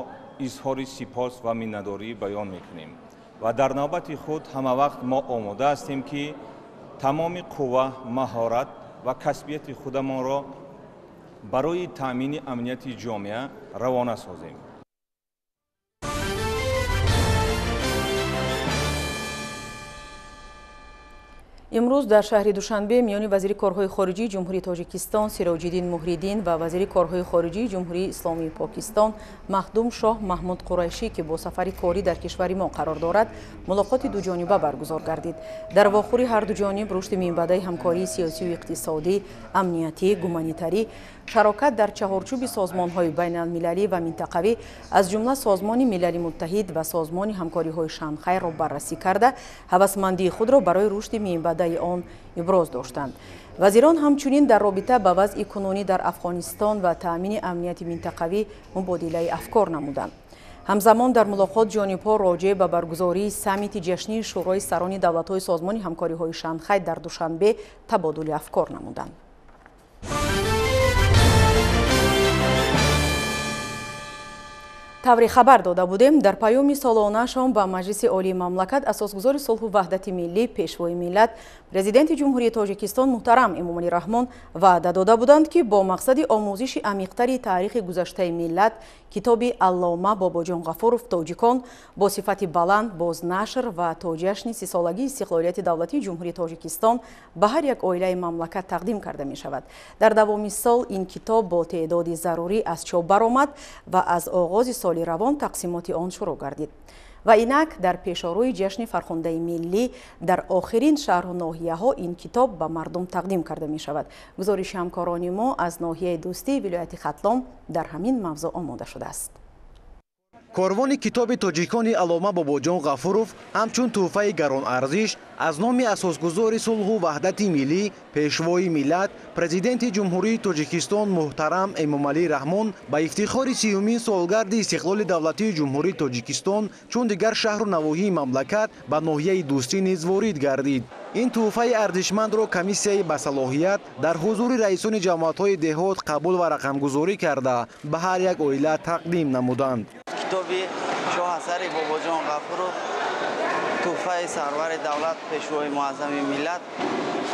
изҳори сипос ва миннатдорӣ баён мекунем ва дар навбати худ ҳамавақт мо омода ҳастем ки تمام قوه مهارت و کسبیت خودمان را برای تامین امنیت جامعه روانه سازیم. امروز در شهر دوشنبه میان وزیر کارهای خارجی جمهوری تاجیکستان سیراج‌الدین مهریدین و وزیر کارهای خارجی جمهوری اسلامی پاکستان مخدوم شاه محمود قریشی که با سفر کاری در کشور ما قرار دارد ملاقات دوجانبه برگزار گردید. در واخور هر دو جانب رشد میانبعدی همکاری سیاسی و اقتصادی، امنیتی، گومانیتاری، شراکت در چهارچوب سازمان‌های بین‌المللی و منطقوی از جمله سازمان ملل متحد و سازمان همکاری‌های شانگهای را بررسی کرده هوسمندی خود را برای رشد میانبعدی آن ابراز داشتند. وزیران همچنین در رابطه با وضع کنونی در افغانستان و تأمین امنیت منطقوی مبادله افکار نمودند. همزمان در ملاقات جانب‌ها راجع به برگزاری سمیت جشنی شورای سران دولت‌های سازمان همکاری‌های شانگهای در دوشنبه تبادل افکار نمودند. тавре хабар дода будем дар паёми солонашон ба маҷлиси олии мамлакат асосгузори сулҳу ваҳдати миллӣ пешвои миллат президенти ҷумҳурии тоҷикистон муҳтарам эмомалӣ раҳмон ваъда дода буданд ки бо мақсади омӯзиши амиқтари таърихи гузаштаи миллат китоби аллома бобоҷон ғафуров тоҷикон бо сифати баланд бознашр ва то ҷашни сисолагии истиқлолияти давлатии ҷумҳурии тоҷикистон ба ҳар як оилаи мамлакат тақдим карда мешавад. дар давоми сол ин китоб бо теъдоди зарурӣ аз чоп баромад ва аз оғози соли равон тақсимоти он шурӯъ гардид. ва инак дар пешорӯи ҷашни фархондаи миллӣ дар охирин шаҳру ноҳияҳо ин китоб ба мардум тақдим карда мешавад. гузориши ҳамкорони мо аз ноҳияи дӯстии вилояти хатлон дар ҳамин мавзӯъ омода шудааст. корвони китоби тоҷикони аллома бобоҷон ғафуров ҳамчун тӯҳфаи гаронарзиш аз номи асосгузори сулҳу ваҳдати миллӣ пешвои миллат президенти ҷумҳурии тоҷикистон муҳтарам эмомалӣ раҳмон ба ифтихори 30-умин солгарди истиқлоли давлатии ҷумҳурии тоҷикистон чун дигар шаҳру навоҳии мамлакат ба ноҳияи дӯстӣ низ ворид гардид. ин тӯҳфаи арзишмандро комиссияи басалоҳият дар ҳузури раисони ҷамоатҳои деҳот қабул ва рақамгузорӣ карда ба ҳар як оила тақдим намуданд. китоби шоҳасари бобоҷон ғафуров тӯҳфаи сарвари давлат пешвои муаззами миллат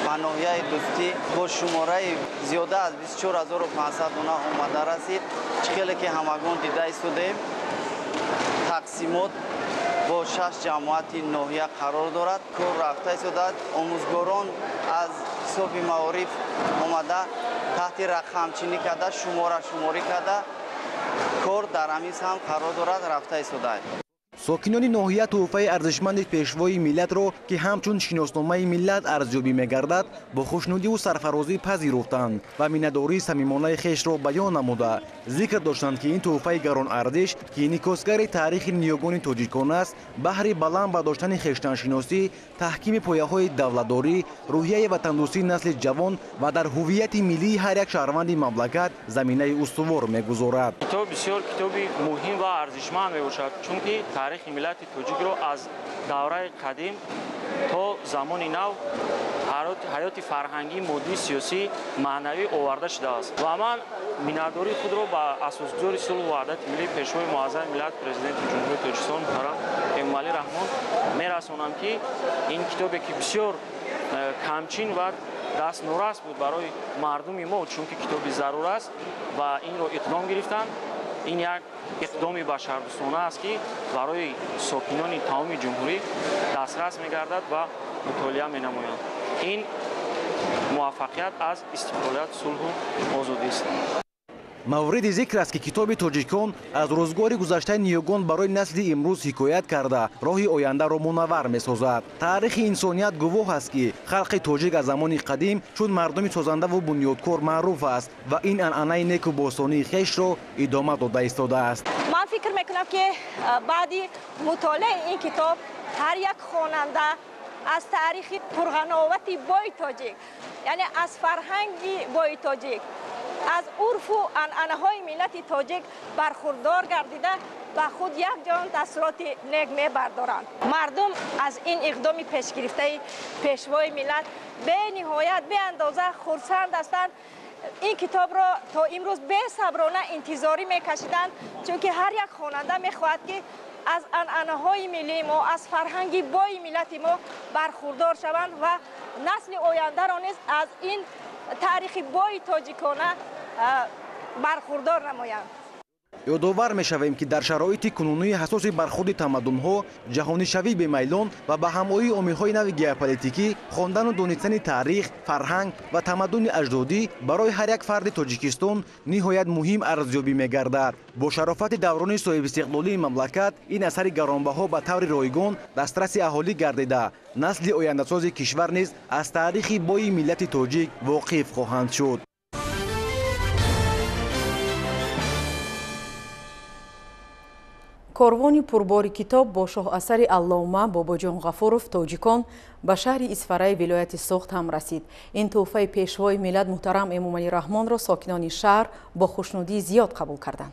ба ноҳияи дӯстӣ бо шумораи зиёда аз 24500 дона омада расид. чиқеле ки ҳамагон дида истодем тақсимот бо 6 ҷамоати ноҳия қарор дорад. кор рафта истодад омӯзгорон аз ҳисоби маориф омада таҳти рақамчинӣ карда шуморӣ карда кор дар амис ҳам қарор дорад рафта истодааст. сокинони ноҳия тӯҳфаи арзишманди пешвои миллатро ки ҳамчун шиносномаи миллат арзёбӣ мегардад бо хушнудиву сарфарозӣ пазируфтанд ва миннатдории самимонаи хешро баён намуда зикр доштанд ки ин тӯҳфаи гаронарзиш ки инъикосгари таърихи ниёгони тоҷикон аст баҳри баланд ба доштани хештаншиносӣ таҳкими пояҳои давлатдорӣ рӯҳияи ватандӯстии насли ҷавон ва дар ҳуввияти миллии ҳар як шаҳрванди мамлакат заминаи устувор мегузорад. китоб бисёр китоби муҳим ва арзишманд мебошад чунки таърихи миллати тоҷикро аз давраи қадим то замони нав ҳаёти фарҳангӣ моддии сиёсӣ маънавӣ оварда шудааст ва ман миннатдории худро ба асосгузори сулҳу ваҳдати миллӣ пешвои муаззами миллат президенти ҷумҳурии тоҷикистон муҳтарам эмомалӣ раҳмон мерасонам ки ин китобе ки бисёр камчин ва дастнорас буд барои мардуми мо чунки китоби зарур аст ва инро иқдом гирифтанд. ин як иқдоми башардӯстона аст ки барои сокинони тамоми ҷумҳурӣ дастрас мегардад ва мутолиа менамоянд. ин муваффақият аз истиқлолият сулҳу озодист. мавриди зикр аст ки китоби тоҷикон аз рӯзгори гузаштаи ниёгон барои насли имрӯз ҳикоят карда роҳи ояндаро мунаввар месозад. таърихи инсоният гувоҳ аст ки халқи тоҷик аз замони қадим чун мардуми созандаву бунёдкор маъруф аст ва ин анъанаи неку бостонии хешро идома дода истодааст. ман фикр мекунам ки баъди мутолиаи ин китоб ҳар як хонанда аз таърихи пурғановати бои тоҷик яъне аз фарҳанги бои тоҷик аз урфу анъанаҳои миллати тоҷик бархурдор гардида ба худ якҷон таъссуроти нек мебардоранд. мардум аз ин иқдоми пешгирифтаи пешвои миллат бениҳоят беандоза хурсанд ҳастанд. ин китобро то имрӯз бесаброна интизорӣ мекашиданд чунки ҳар як хонанда мехоҳад ки از عنعنه‌های ملی ما، از فرهنگ بای ملت ما برخوردار شوند و نسل آینده را نیز از این تاریخ بای تاجیکانه برخوردار نمایند. یادآور می‌شویم که در شرایط کنونی حساس برخورد تمدن‌ها، جهانی‌شوی بی‌میلان و به همایی آمیزهای نو ژئوپلیتیکی، خواندن و دانستن تاریخ، فرهنگ و تمدن اجدادی برای هر یک فرد تاجیکستان نهایت مهم ارزیابی می‌گردد. با شرافت دوران صاحب استقلالی مملکت، این اثر گرانبها به طور رایگان دسترس اهالی گردیده، نسل آینده‌ساز کشور نیز از تاریخ بای ملت تاجیک واقف خواهند شد. کاروانی پرباری کتاب با شاه اثر علامه باباجان غفورов تاجیکان به شهر اسفرای ولایت سوخت هم رسید. این تحفه پیشوای ملت محترم امامعلی رحمان را ساکنان شهر با خوشنودی زیاد قبول کردند.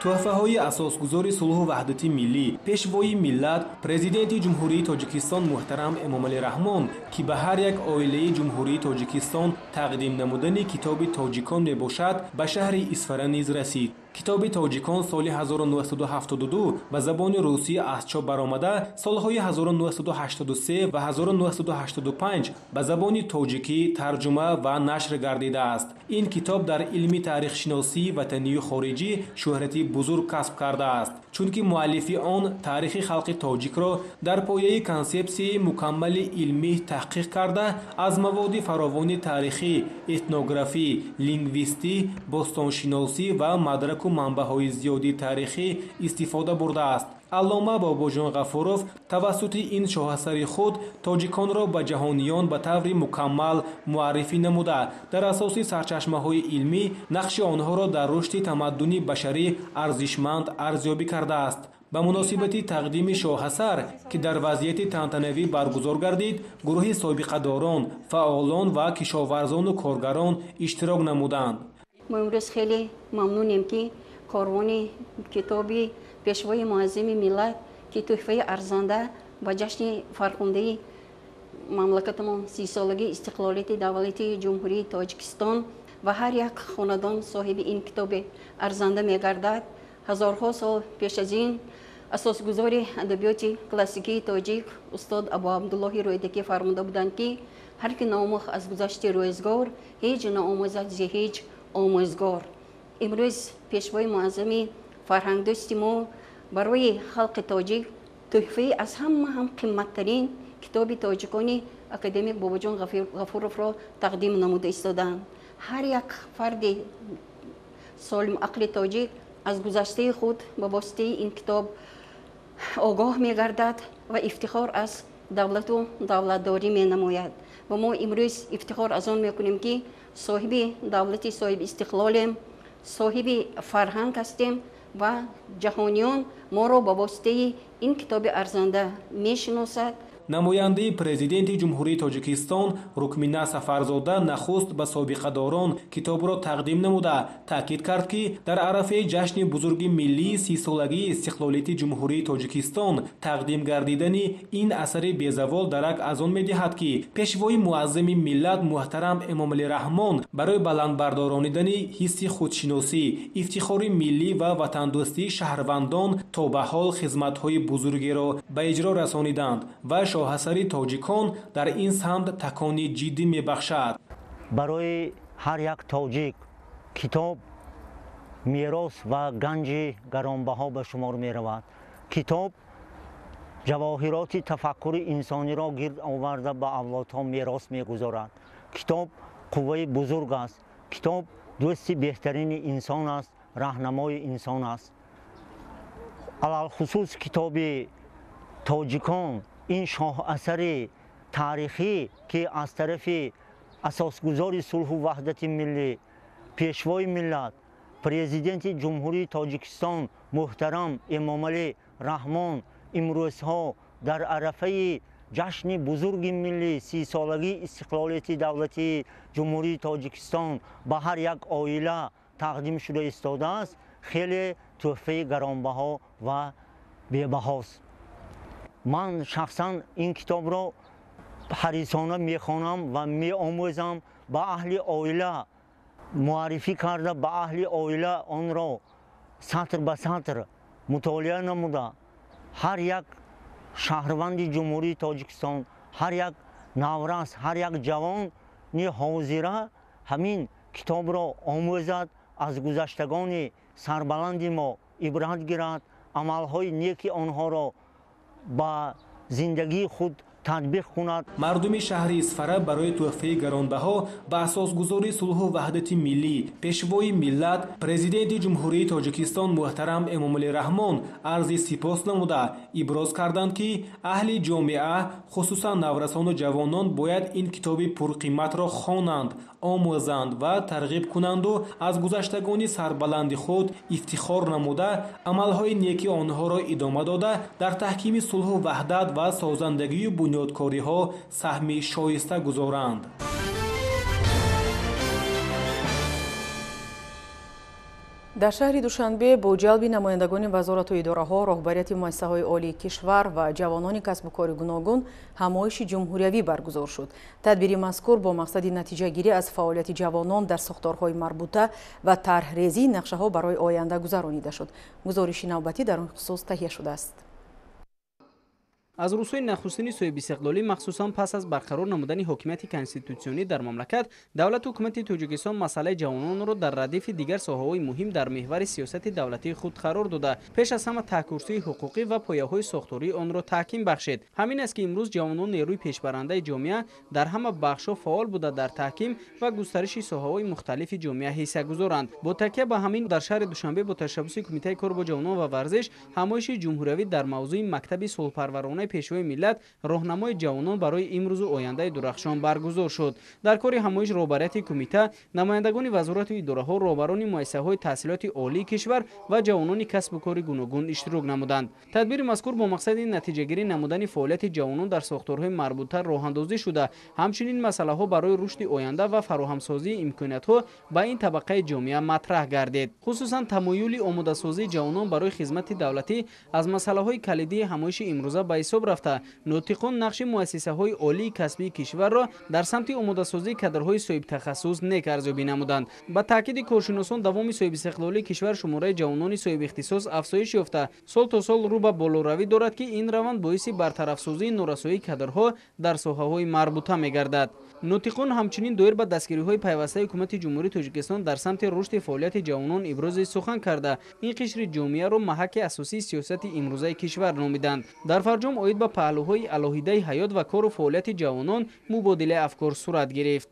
تحفه‌های اساسگذار صلح و وحدت ملی، پیشوای ملت، پرزیدنت جمهوری تاجیکستان محترم امامعلی رحمان که به هر یک عائله جمهوری تاجیکستان تقدیم نمودن کتاب تاجیکان میباشد، به شهر اسفره نیز رسید. کتاب تاجیکان سال 1972 به زبان روسی از چاپ برآمده، سالهای 1983 و 1985 به زبان تاجیکی ترجمه و نشر گردیده است. این کتاب در علم تاریخ شناسی وطنی و خارجی شهرتی بزرگ کسب کرده است، چون که مؤلف آن تاریخ خلق تاجیک را در پایه کنسپسی مکمل علمی تحقیق کرده، از مواد فراوان تاریخی، etnografی، لینگویستی، باستانشناسی و مدرک و منبع‌های زیادی تاریخی استفاده برده است. علامه باباجان غفورов توسط این شاهاثر خود تاجیکان را به جهانیان به طور مکمل معرفی نموده، در اساس سرچشمه‌های علمی نقش آنها را در رشد تمدن بشری ارزشمند ارزیابی کرده است. به مناسبت تقدیم شاهاثر که در وضعیت تنتنوی برگزار گردید، گروه سابقه داران، فعالان و کشاورزان و کارگران اشتراک نمودند. ما امروز خیلی ممنونیم که کاروان کتابی پیشوای معظم ملت که تحفه ارزنده با جشن فرخنده مملکتمان 30 سالگی استقلالیت دولت جمهوری تاجیکستان و هر یک خاندان صاحب این کتاب ارزنده می‌گردد. هزارها سال پیش از این اساسگذار ادبیات کلاسیکی تاجیک استاد ابو عبدالله رویدکی فرموده بودند که هر که ناآموخت از گذشت روزگار هیچ ناآموزد ز هیچ آموزگار. امروز پیشوای معظم فرهنگ دوست ما برای خلق تاجیک تحفه از هم قیمتترین کتاب تاجیکانی اکادمیک باباجان غفورov را تقدیم نموده ایستادند. هر یک فرد سالم عقل تاجیک از گذشته خود به واسطه این کتاب آگاه می‌گردد و افتخار از دولت و دولتداری می‌نماید. و ما امروز افتخار از آن می‌کنیم که صاحب دولت، صاحب استقلالیم، صاحب فرهنگ هستیم و جهانیان ما را به واسطه این کتاب ارزنده می‌شناسد. نماینده پرزیدنت جمهوری تاجیکستان رکمینه سفرزاده نخست به سابقه داران کتاب را تقدیم نموده تاکید کرد که در عرفه جشن بزرگ ملی 30 سالگی استقلالیت جمهوری تاجیکستان تقدیم گردیدن این اثر بی‌زوال درک از آن می‌دهد که پیشوای معظم ملت محترم امامعلی رحمان برای بلندبردارانیدن حس خودشناسی، افتخار ملی و وطن دوستی شهروندان تا به حال خدمت‌های بزرگی را به اجرا رسانیدند و شاهاثر تاجیکان در این سمت تکانی جدی می‌بخشد. برای هر یک تاجیک کتاب میراث و گنج گرانبها به شمار می‌رود. کتاب جواهرات تفکر انسانی را گرد آورده به اولادها میراث می‌گذارد. کتاب قوه بزرگ است. کتاب دوست بهترین انسان است، راهنمای انسان است. علل خصوص کتاب تاجیکان این شاه اثر تاریخی که از طرف اساسگذار صلح و وحدت ملی، پیشوای ملت، پرزیدنت جمهوری تاجیکستان محترم امامعلی رحمان امروزها در عرفه جشن بزرگ ملی 30 سالگی استقلالیت دولت جمهوری تاجیکستان به هر یک عائله تقدیم شده ایستاده است، خیلی تحفه گرانبها و بی‌بهاست. من شخصا این کتاب را حریصانه میخوانم و میآموزم ба аҳли оила муаррифӣ карда ба аҳли оила онро сатр ба сатр мутолиа намуда ҳар як шаҳрванди ҷумҳурии Тоҷикистон, ҳар як наврас, ҳар як ҷавони ҳозира ҳамин китобро омӯзад, аз гузаштагони сарбаланди мо ибрат гирад, амалҳои неки онҳоро ба зиндагии худ татбиқ кунад. мардуми шаҳри Исфара барои тӯҳфаи гаронбаҳо ба асосгузори сулҳу ваҳдати миллӣ, пешвои миллат, президенти ҷумҳурии Тоҷикистон муҳтарам Эмомалӣ Раҳмон арзи сипос намуда иброз карданд, ки аҳли ҷомеа, хусусан наврасону ҷавонон бояд ин китоби пурқиматро хонанд, омӯзанд ва тарғиб кунанду аз гузаштагони сарбаланди худ ифтихор намуда амалҳои неки онҳоро идома дода дар таҳкими сулҳу ваҳдат ва созандагию бунёдкориҳо саҳми шоиста гузоранд. дар шаҳри Душанбе бо ҷалби намояндагони вазорату идораҳо, роҳбарияти муассисаҳои олии кишвар ва ҷавонони касбу кори гуногун ҳамоиши ҷумҳуриявӣ баргузор шуд. Тадбири мазкур бо мақсади натиҷагирӣ аз фаъолияти ҷавонон дар сохторҳои марбута ва тарҳрезии нақшаҳо барои оянда гузаронида шуд. гузориши навбатӣ дар он хусус таҳия шудааст. аз рӯзҳои нахустини соҳиби истиқлолӣ махсусан пас аз барқарор намудани ҳокимияти конститутсионӣ дар мамлакат, давлату ҳукумати Тоҷикистон масъалаи ҷавононро дар радифи дигар соҳаҳои муҳим дар меҳвари сиёсати давлатии худ қарор дода, пеш аз ҳама таҳкурсии ҳуқуқӣ ва пояҳои сохтории онро таҳким бахшед. ҳамин аст ки имрӯз ҷавонон нерӯи пешбарандаи ҷомеа дар ҳама бахшҳо фаъол буда дар таҳким ва густариши соҳаҳои мухталифи ҷомеа ҳисса гузоранд. бо такя ба ҳамин дар шаҳри Душанбе бо ташаббуси Кумитаи кор бо ҷавонон ва варзиш ҳамоиши ҷумҳуриявӣ дар мавзӯи мактаби сулҳпарваронаи пешвои миллат роҳнамои ҷавонон барои имрӯзу ояндаи дурахшон баргузор шуд. дар кори ҳамоиш роҳбарияти кумита, намояндагони вазорату идораҳо, роҳбарони муассисаҳои таҳсилоти олии кишвар ва ҷавонони касбу кори гуногун иштирок намуданд. тадбири мазкур бо мақсади натиҷагирӣ намудани фаъолияти ҷавонон дар сохторҳои марбута роҳандозӣ шуда, ҳамчунин масъалаҳо барои рушди оянда ва фароҳамсозии имкониятҳо ба ин табақаи ҷомеа матраҳ гардид. хусусан тамоюли омодасозии ҷавонон барои хизмати давлатӣ аз масъалаҳои калидии ҳамоиши имрӯза ба ҳисоб рафта, нутиқон нақши муассисаҳои олии касбии кишварро дар самти омодасозии кадрҳои соҳибтахассус нек арзёбӣ намуданд. ба таъкиди коршиносон, давоми соҳибистиқлолии кишвар шумораи ҷавонони соҳибихтисос афзоиш ёфта, сол то сол рӯ ба болоравӣ дорад, ки ин раванд боиси бартарафсозии норасоии кадрҳо дар соҳаҳои марбута мегардад. нутиқон ҳамчунин доир ба дастгириҳои пайвастаи ҳукумати ҷумҳурии Тоҷикистон дар самти рушди фаъолияти ҷавонон ибрози сухан карда, ин қишри ҷомеаро маҳаки асосии сиёсати имрӯзаи кишвар номиданд. дар фарҷом оид ба паҳлӯҳои алоҳидаи ҳаёт ва кору фаъолияти ҷавонон мубодилаи афкор сурат гирифт.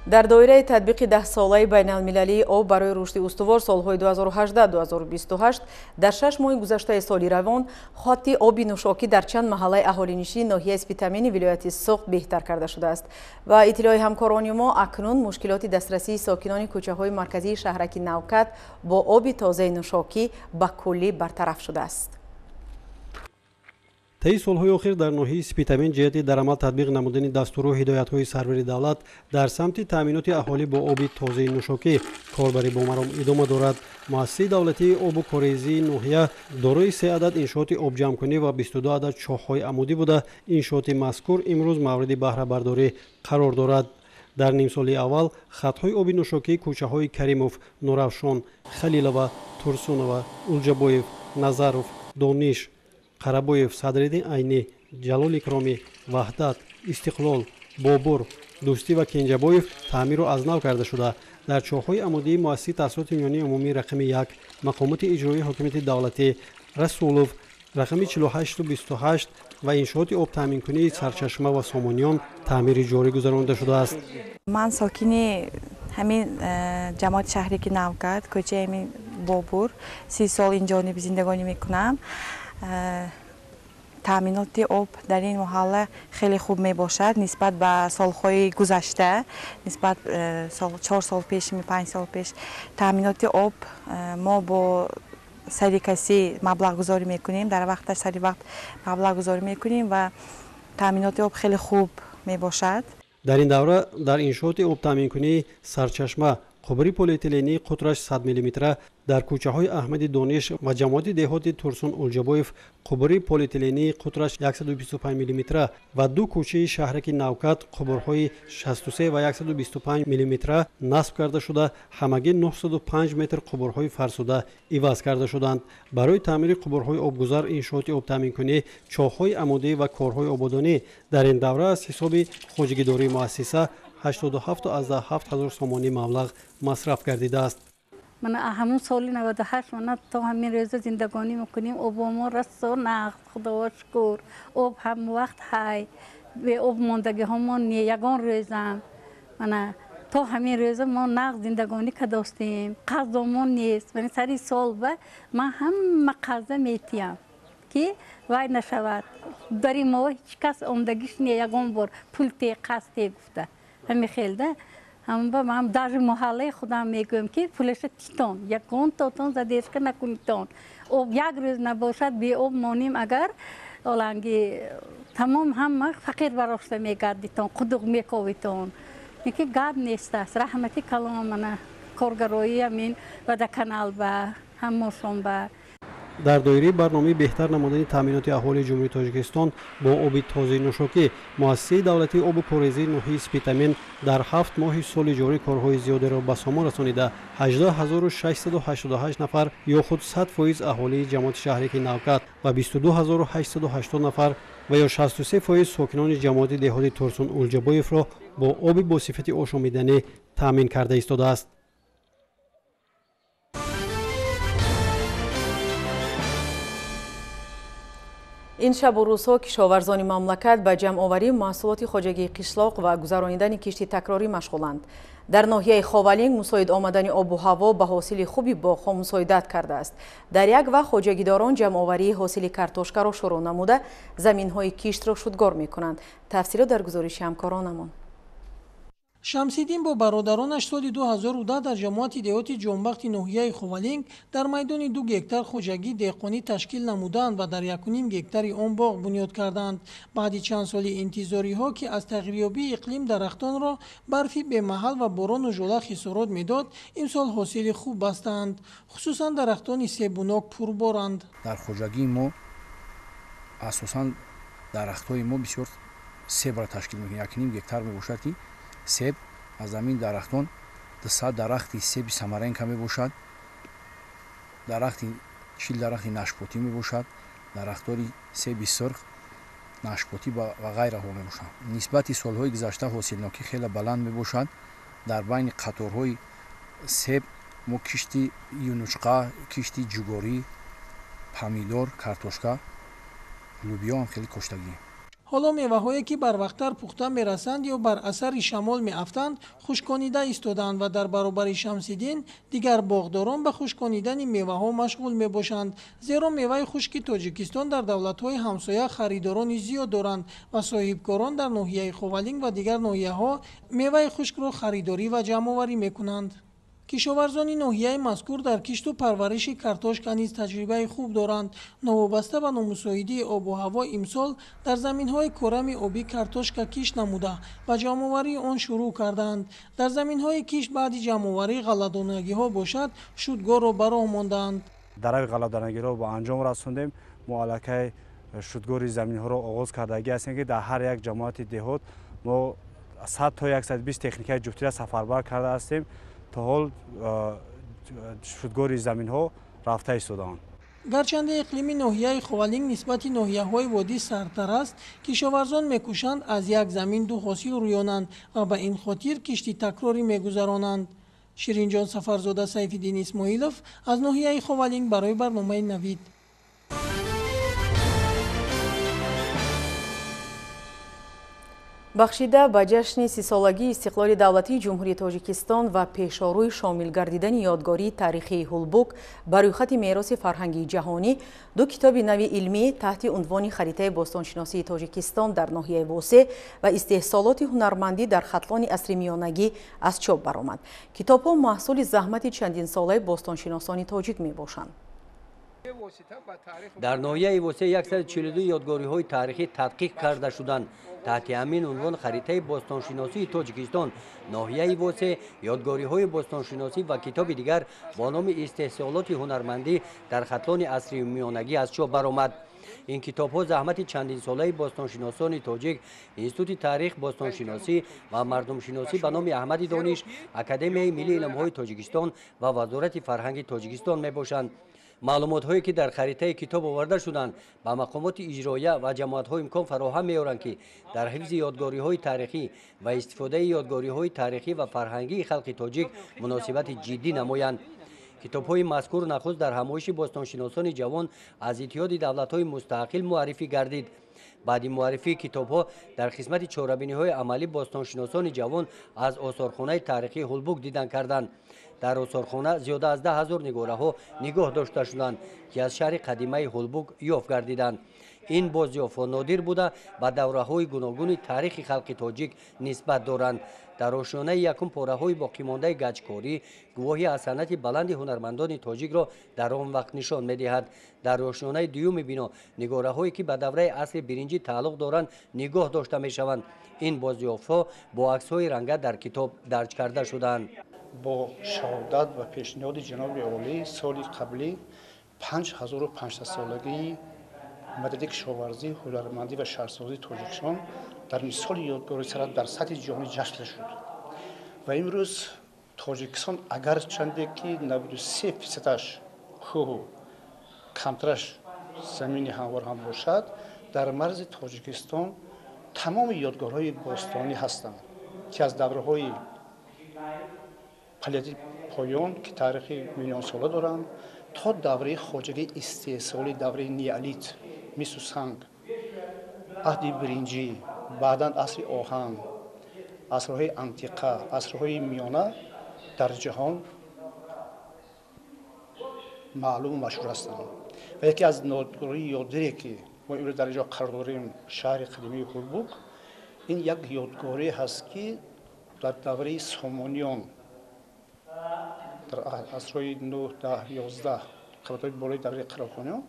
дар доираи татбиқи 10-солаи байналмилалии об барои рушди устувор солҳои 2018-2028 дар 6 моҳи гузаштаи соли равон хотти оби нӯшокӣ дар чанд маҳаллаи аҳолинишини ноҳияи Спитамини вилояти Суғд беҳтар карда шудааст. ва иттилои ҳамкорони мо, акнун мушкилоти дастрасии сокинони кӯчаҳои марказии шаҳраки Навкат бо оби тозаи нӯшокӣ ба куллӣ бартараф шудааст. таи солҳои охир дар ноҳияи Спитамин ҷиҳати дар амал татбиқ намудани дастуру ҳидоятҳои сарвари давлат дар самти таъминоти аҳолӣ бо оби тозаи нӯшокӣ корбари бомаром идома дорад. муассисаи давлатии обу корезии ноҳия дорои 3 адад иншооти обҷамъкунӣ ва 22 адад чоҳҳои амудӣ буда, иншооти мазкур имрӯз мавриди баҳрабардорӣ қарор дорад. дар нимсоли аввал хатҳои оби нӯшокии кӯчаҳои Каримов, Нуравшон, Халилова, Турсунова, Улҷабоев, Назаров, Дониш, Қарабоев, Садриддин Айнӣ, Ҷалол Икромӣ, Ваҳдат, Истиқлол, Бобур, Дӯстӣ ва Кенҷабоев таъмиру аз нав карда шуда, дар чоҳҳои амудии муассисаи таҳсилоти миёнии умумии рақами 1, мақомоти иҷроии ҳокимияти давлатӣ, Расулов, рақами 48-28 ва иншооти обтаъминкунии Сарчашма ва Сомониён таъмири ҷорӣ гузаронида шудааст. ман сокини ҳамин ҷамоати шаҳре ки Навкат, кӯчаи ҳамин Бобур, 30 сол инҷониб зиндагонӣ мекунам. таъминоти об дар ин маҳалла хеле хуб мебошад нисбат ба солҳои гузашта, нисбат 4 сол пеш, 5 сол пеш. таъминоти об мо бо сари касӣ маблағгузорӣ мекунем, дар вақташ сари вақт маблағгузорӣ мекунем ва таъминоти об хеле хуб мебошад. дар ин давра дар иншооти обтаъминкунии Сарчашма қубури полиэтилении қутраш 100 мм дар кӯчаҳои аҳмади дониш ва ҷамоати деҳоти турсун улҷабоев қубури полиэтилении қутраш 125 мм ва ду кӯчаи шаҳраки навкат қубурҳои 63 ва 125 мм насб карда шуда ҳамагӣ 905 метр қубурҳои фарсуда иваз карда шуданд. барои таъмири қубурҳои обгузар, иншооти обтаъминкунӣ, чоҳҳои амодӣ ва корҳои ободонӣ дар ин давра аз ҳисоби хоҷагидории муассиса 87 ҳазор сомонӣ маблағ масраф гардидааст. من همون سال 98 من تا همین روز زندگانی میکنیم. اوباما رسو نقد خدا شکر. اوب هم وقت های به اوب ماندگی همون یگان روزم من تا همین روز ما نقد زندگانی کردیم. قضامون نیست. من سری سال به من هم مقاضه میتیم که وای نشود. داری ما هیچ کس عمدگیش نیه یگان بار پول تی قسطی گفته. همین خیلی هم در محله خودم میگم که پولش تیتان یکون تاتون زدیش که نکنیتان او یک روز نباشد بی آب مانیم اگر اولانگی تمام هم فقیر براشته میگردیتان قدوق میکویتان یکی گاب نیست است رحمتی کلام من کارگرایی همین و در کانال با هم موسم با дар доираи барномаи беҳтар намудани таъминоти аҳолии ҷумҳурии тоҷикистон бо оби тозаи нӯшокӣ муассисаи давлатии обу порезии ноҳияи спитамин дар 7 моҳи соли ҷорӣ корҳои зиёдеро ба самон расонида 18688 нафар ё худ 100% аҳолии ҷамоати шаҳрики навкат ва 22880 нафар ва ё 63% сокинони ҷамоати деҳоти турсун улҷабоевро бо оби босифати ошомиданӣ таъмин карда истодааст. ин шабу рӯзҳо кишоварзони мамлакат ба ҷамъоварии маҳсулоти хоҷагии қишлоқ ва гузаронидани кишти такрорӣ машғуланд. дар ноҳияи ховалинг мусоид омадани обу ҳаво ба ҳосили хуби боғҳо мусоидат кардааст. дар як вақт хоҷагидорон ҷамъоварии ҳосили картошкаро шурӯъ намуда заминҳои киштро шудгор мекунанд. тафсилот дар гузориши ҳамкоронамон. шамсиддин бо бародаронаш соли 2010 дар ҷамоати деҳоти ҷонбахти ноҳияи ховалинг дар майдони 2 гектар хоҷагӣ деҳқонӣ ташкил намуданд ва дар 1.5 гектари он боғ бунёд карданд. баъди чанд соли интизориҳо ки аз тағйирёбии иқлим дарахтонро барфи бемаҳал ва борону жола хисорот медод, имсол ҳосили хуб бастанд. хусусан дарахтони себунок пурборанд. дар хоҷагии мо асосан дарахтҳои мо бисёр себро ташкил мекунад. 1.5 гектар мебошад ки себ аз замин дарахтон 200 дарахти себи самаренка мебошад, дарахти 40 дарахти нашпотӣ мебошад, дарахтори себи сирх, нашпотӣ ва ғайраҳо мебошад. нисбати солҳои гузашта ҳосилнокӣ хеле баланд мебошад. дар байни қаторҳои себ мо кишти юнучқа, кишти ҷугорӣ, помидор, картошка, лӯбиё ҳам хеле коштагӣ. ҳоло меваҳое ки барвақттар пухта мерасанд ё бар асари шамол меафтанд хушконида истоданд ва дар баробари Шамсиддин дигар боғдорон ба хушконидани меваҳо машғул мебошанд, зеро меваи хушки Тоҷикистон дар давлатҳои ҳамсоя харидорони зиёд доранд ва соҳибкорон дар ноҳияи Ховалинг ва дигар ноҳияҳо меваи хушкро харидорӣ ва ҷамъоварӣ мекунанд. кишоварзони ноҳияи мазкур дар кишту парвариши картошка низ таҷрибаи хуб доранд. новобаста ба номусоидии обу ҳаво имсол дар заминҳои корами обӣ картошка кишт намуда ба ҷамъоварии он шурӯъ карданд. дар заминҳои кишт баъди ҷамъоварӣ ғалладонагиҳо бошад, шудгорро ба роҳ мондаанд. дарави ғалладонагиро ба анҷом расондем. мо аллакай шудгори заминҳоро оғоз кардагӣ ҳастем ки дар ҳар як ҷамоати деҳот мо 100 то 120 техникаи ҷуфтира сафарбар карда ҳастем. то ҳол шудгори заминҳо рафта истодаанд. гарчанде иқлими ноҳияи Ховалинг нисбати ноҳияҳои водӣ сардтар аст, кишоварзон мекӯшанд аз як замин 2 ҳосил рӯёнанд ва ба ин хотир кишти такрорӣ мегузаронанд. ширинҷон Сафарзода, Сайфиддин Исмоилов аз ноҳияи Ховалинг барои барномаи Навид. бахшида ба ҷашни 30-солагии истиқлоли давлатии ҷумҳурии Тоҷикистон ва пешорӯи шомил гардидани ёдгории таърихии Ҳулбук ба рӯйхати мероси фарҳангии ҷаҳонӣ 2 китоби нави илмӣ таҳти унвони харитаи бостоншиносии Тоҷикистон дар ноҳияи восеъ ва истеҳсолоти ҳунармандӣ дар хатлони асри миёнагӣ аз чоп баромад. китобҳо маҳсули заҳмати чандинсолаи бостоншиносони тоҷик мебошанд. дар ноҳияи восеъ 142 ёдгориҳои таърихӣ тадқиқ карда шуданд. таҳти ҳамин унвон харитаи бостоншиносии тоҷикистон, ноҳияи восеъ, ёдгориҳои бостоншиносӣ ва китоби дигар бо номи истеҳсолоти ҳунармандӣ дар хатлони асри миёнагӣ аз чоп баромад. ин китобҳо заҳмати чандинсолаи бостоншиносони тоҷик, институти таърих, бостоншиносӣ ва мардумшиносӣ ба номи Аҳмади Дониш, Академияи миллии илмҳои Тоҷикистон ва Вазорати фарҳанги Тоҷикистон мебошанд. маълумотҳое ки дар харитаи китоб оварда шуданд ба мақомоти иҷроия ва ҷамоатҳо имкон фароҳам меоранд ки дар ҳифзи ёдгориҳои таърихӣ ва истифодаи ёдгориҳои таърихӣ ва фарҳангии халқи тоҷик муносибати ҷиддӣ намоянд. китобҳои мазкур нахуст дар ҳамоиши бостоншиносони ҷавон аз иттиҳоди давлатҳои мустақил муаррифӣ гардид. баъди муаррифии китобҳо дар қисмати чорабиниҳои амалӣ бостоншиносони ҷавон аз осорхонаи таърихии Ҳулбук дидан карданд. дар осорхона зиёда аз 10 000 нигораҳо нигоҳ дошта шуданд ки аз шаҳри қадимаи Ҳулбук ёфт гардиданд. ин бозёфтҳо нодир буда ба давраҳои гуногуни таърихи халқи тоҷик нисбат доранд. дар ошёнаи якум пораҳои боқимондаи гаҷкорӣ гувоҳӣ аз санъати баланди ҳунармандони тоҷикро дар он вақт нишон медиҳад. дар ошёнаи дуюми бино нигораҳое ки ба давраи асри биринҷӣ тааллуқ доранд нигоҳ дошта мешаванд. ин бозёфтҳо бо аксҳои ранга дар китоб дарҷ карда шуданд. бо шаҳодат ва пешниҳоди ҷаноби олӣ соли қаблӣ 5500 солагии мадади кишоварзӣ, ҳунармандӣ ва шаҳрсозии Тоҷикистон дар мисоли ёдгории санъат дар сатҳи ҷаҳонӣ ҷашн шуд. ва имрӯз Тоҷикистон агарчанде ки 93%-аш кӯҳу камтараш замини ҳамвор ҳам бошад, дар марзи Тоҷикистон тамоми ёдгорҳои бостонӣ ҳастанд ки аз давраҳои палеолитики поён ки таърихи миллионсола доранд то давраи хоҷагии истеҳсолӣ, давраи неолит, мису санг, аҳди биринҷӣ, баъдан асри оҳан, асрҳои антиқа, асрҳои миёна дар ҷаҳон маълуму машҳур ҳастанд. ва яке аз ёдгории ёдире ки мо имрӯз дар инҷо қарор дорем, шаҳри қадимаи Ҳулбук, ин як ёдгорие ҳаст ки дар давраи Сомониён дар асрҳои 9, 10, 11 қабилаҳои болои давраи Қарохониён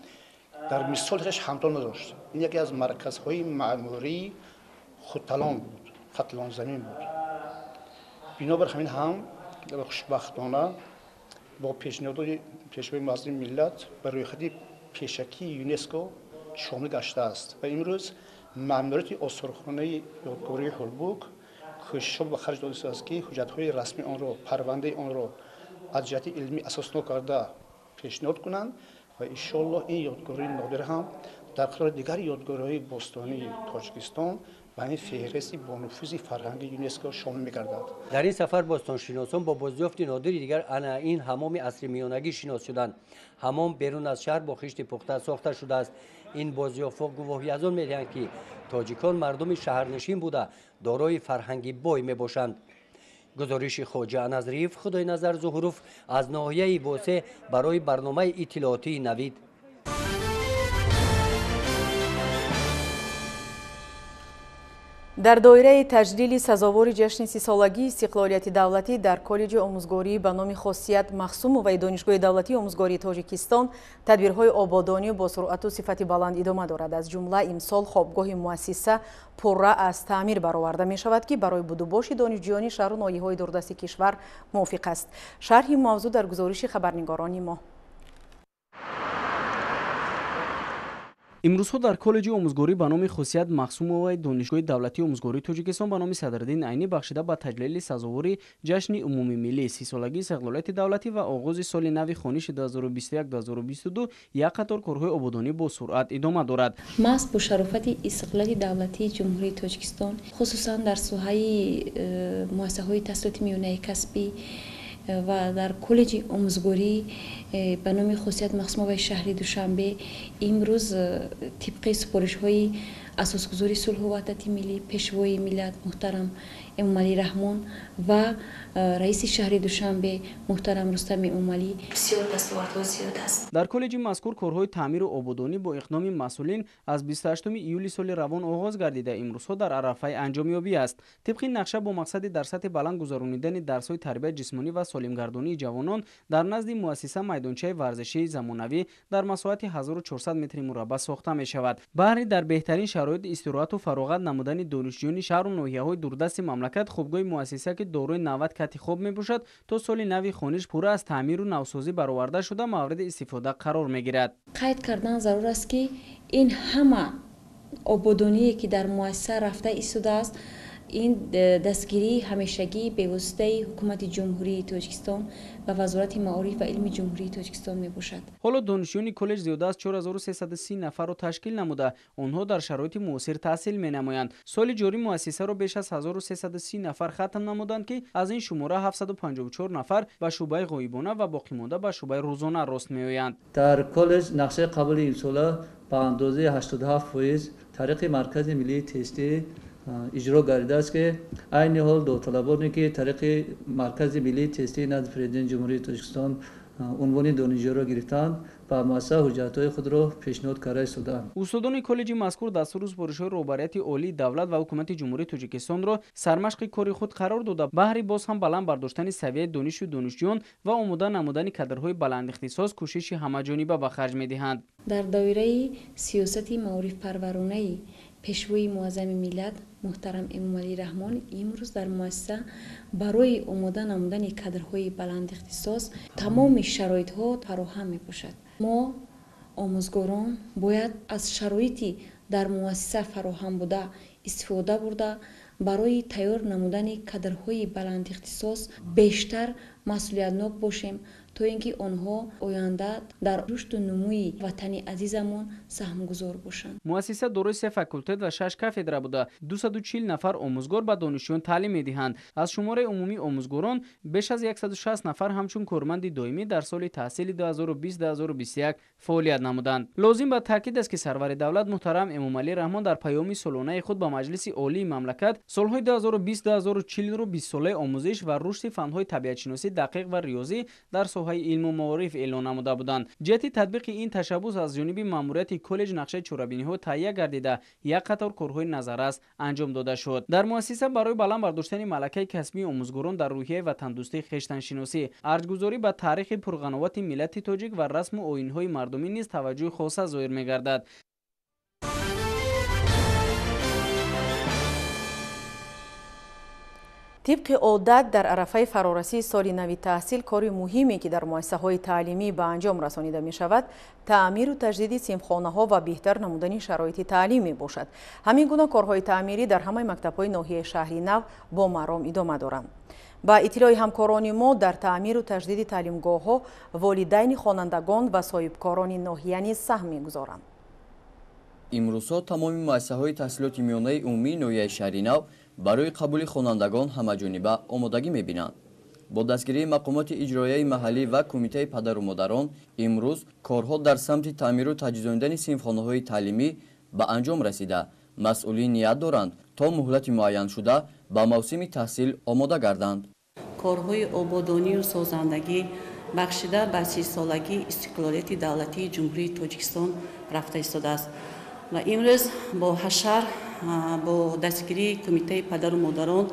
дар мисолаш ҳамтон надошт. ин яке аз марказҳои маъмурии худталон буд, хатлонзамин буд. бинобар ҳамин ҳам хушбахтона бо пешниҳоди пешвои муаззими миллат ба рӯйхати пешакии ЮНЕСКО шомил гаштааст ва имрӯз маъмурияти осорхонаи ёдгории Ҳулбук кӯшишҳо ба харҷ додааст ки ҳуҷҷатҳои расмии онро, парвандаи онро аз ҷиҳати илмӣ асосно карда пешниҳод кунанд ва иншоаллоҳ ин ёдгории нодир ҳам дар қатори дигари ёдгориҳои бостонии Тоҷикистон ба ин феҳристи бонуфузи фарҳанги ЮНЕСКО шомил мегардад. дар ин сафар бостоншиносон бо бозёфти нодири дигар ана ин ҳамоми асри миёнагӣ шинос шуданд. ҳамом берун аз шаҳр бо хишти пухта сохта шудааст. ин бозёфтҳо гувоҳӣ аз он медиҳанд ки тоҷикон мардуми шаҳрнишин буда дорои фарҳанги бой мебошанд. гузориши хоҷа Назриев, Худойназар Зуҳуров аз ноҳияи восеъ барои барномаи иттилоотии Навид. дар доираи таҷдили сазовори ҷашни 30-солагии истиқлолияти давлатӣ дар коллеҷи омӯзгорӣ ба номи Хосият Махсумоваи Донишгоҳи давлатии омӯзгории Тоҷикистон тадбирҳои ободонӣ бо суръату сифати баланд идома дорад. аз ҷумла имсол хобгоҳи муассиса пурра аз таъмир бароварда мешавад ки барои будубоши донишҷӯёни шаҳру ноҳияҳои дурдасти кишвар мувофиқ аст. шарҳи мавзӯъ дар гузориши хабарнигорони мо. имрӯзҳо дар коллеҷи омӯзгорӣ ба номи Хосият Махсумоваи Донишгоҳи давлатии омӯзгории Тоҷикистон ба номи Садриддин Айнӣ бахшида ба таҷлили сазовори ҷашни умумии миллии 30-солагии истиқлолияти давлатӣ ва оғози соли нави хониши 2021-2022 як қатор корҳои ободонӣ бо суръат идома дорад. маҳз бо шарофати истиқлолияти давлатии ҷумҳурии Тоҷикистон хусусан дар соҳаи муассисаҳои таҳсилоти миёнаи касбӣ ва дар коллеҷи омӯзгорӣ ба номи Хосият Махсумоваи шаҳри Душанбе имрӯз тибқи супоришҳои اساسگزاری صلح و وحدت ملی پیشوای ملت محترم امومعلی رحمان و رئیس شهر دوشنبه محترم رستم امومعلی بسیار دستاوردها زیاد است. در کالج مذکور کارهای تعمیر و آبادانی با اقدام مسئولین از 28 ایولی سال روان آغاز گردیده امروزها در عرفه انجامیابی است. طبق نقشه با مقصد در سطح بلند گذرانیدن درس‌های تربیت جسمانی و سالمگردانی جوانان در نزد مؤسسه میدانچه ورزشی زمانوی در مساحت 1400 متر مربع ساخته می شود. بهر در بهترین شرایط استراحت و فراغت نمودن دانشجویان شهر و ناحیه‌های دوردست مملکت خوابگاه مؤسسه که دارای 90 کت خواب می باشد تا سال نوی خانش پوره از تعمیر و نوسازی برآورده شده مورد استفاده قرار می گیرد. قید کردن ضرور است که این همه آبادانی که در مؤسسه رفته ایستاده است این دستگیری همیشگی به واسطه حکومت جمهوری تاجیکستان و وزارت معارف و علم جمهوری تاجیکستان می باشد. حالا دانشجویان کالج زیاده از 4330 نفر را تشکیل نموده آنها در شرایط معاصر تحصیل می نمایند. سال جاری مؤسسه را بیش از 1330 نفر ختم نمودند که از این شماره 754 نفر به شعبه غایبانه و باقی مانده به شعبه روزانه راست می آیند. در کالج نقشه قبول این سال به اندازه 87% طریق مرکز ملی تستی اجرا گردیده است که عین حال داوطلبانی که طریق مرکز ملی تستی نزد پرزیدنت جمهوری تاجیکستان عنوان دانشجو را گرفتند و مؤسسه حجت‌های خود را پیشنهاد کرده استادند. استادان کالج مذکور دستور سپارش‌های رهبریت عالی دولت و حکومت جمهوری تاجیکستان را سرمشق کاری خود قرار داده بهر باز هم بلند برداشتن سویه دانش و دانشجویان و آماده نمودن کادرهای بلند اختصاص کوشش همه‌جانبه به خرج می‌دهند. در دایره سیاست معارف پرورانه پیشوای معظم ملت محترم امومعلی رحمان امروز در مؤسسه برای آماده نمودن کادرهای بلند اختصاص تمام شرایط‌ها فراهم می‌باشد. ما آموزگاران باید از شرایطی در مؤسسه فراهم بوده استفاده برده برای تیار نمودن کادرهای بلند اختصاص بیشتر مسئولیت‌ناک باشیم تا اینکه آنها آینده در رشد و نموی وطن عزیزمان سهمگذار باشند. مؤسسه دارای 3 فاکولته و 6 کافدرا بوده 240 نفر آموزگار به دانشجویان تعلیم می‌دهند. از شماره عمومی آموزگاران بیش از 160 نفر همچون کارمند دائمی در سال تحصیلی 2020-2021 فعالیت نمودند. لازم به تاکید است که سرور دولت محترم امومعلی رحمان در پیام سالانه خود به مجلس عالی مملکت سالهای 2020-2040 را 20 ساله آموزش و رشد فن‌های طبیعت شناسی دقیق و ریاضی در ساحه علم و معارف اعلان نموده بودند. جهت تطبیق این تشبث از جانب ماموریت کالج نقشه چورابینی‌ها تهیه گردیده یک قطار کارهای نظررس انجام داده شد. در مؤسسه برای بلند برداشتن ملکه کسبی آموزگاران در روحیه وطن دوستی خویشتن شناسی ارزگذاری به تاریخ پرقناوت ملت تاجیک و رسم و آیین‌های مردمی نیز توجه خاصه ظاهر می‌گردد. طبق عادت در عرفه فرارسی سال نوی تحصیل کاری مهمی که در مؤسسه‌های تعلیمی به انجام رسانیده می شود تعمیر و تجدید صنفخانه‌ها و بهتر نمودن شرایط تعلیم می باشد. همین گونه کارهای تعمیری در همه مکتب‌های ناحیه شهری نو با مرام ادامه دارند. با اطلاع همکاران ما در تعمیر و تجدید تعلیمگاه‌ها والدین خوانندگان و صاحبکاران ناحیه نیز سهم می‌گذارند. امروزها تمام مؤسسه‌های تحصیلات میانه عمومی ناحیه شهری نو برای قبول خوانندگان همه‌جانبه آمادگی می‌بینند. با دستگیری مقامات اجرایی محلی و کمیته پدر و مادران امروز کارها در سمت تعمیر و تجدیداندن صنفخانه‌های تعلیمی به انجام رسیده. مسئولین نیت دارند تا مهلت معین شده به موسم تحصیل آماده گردند. کارهای آبادانی و سازندگی بخشیده به 30 سالگی استقلالیت دولتی جمهوری تاجیکستان رفته ایستاده است و امروز با حشر با دستگیری کمیته پدر و مادران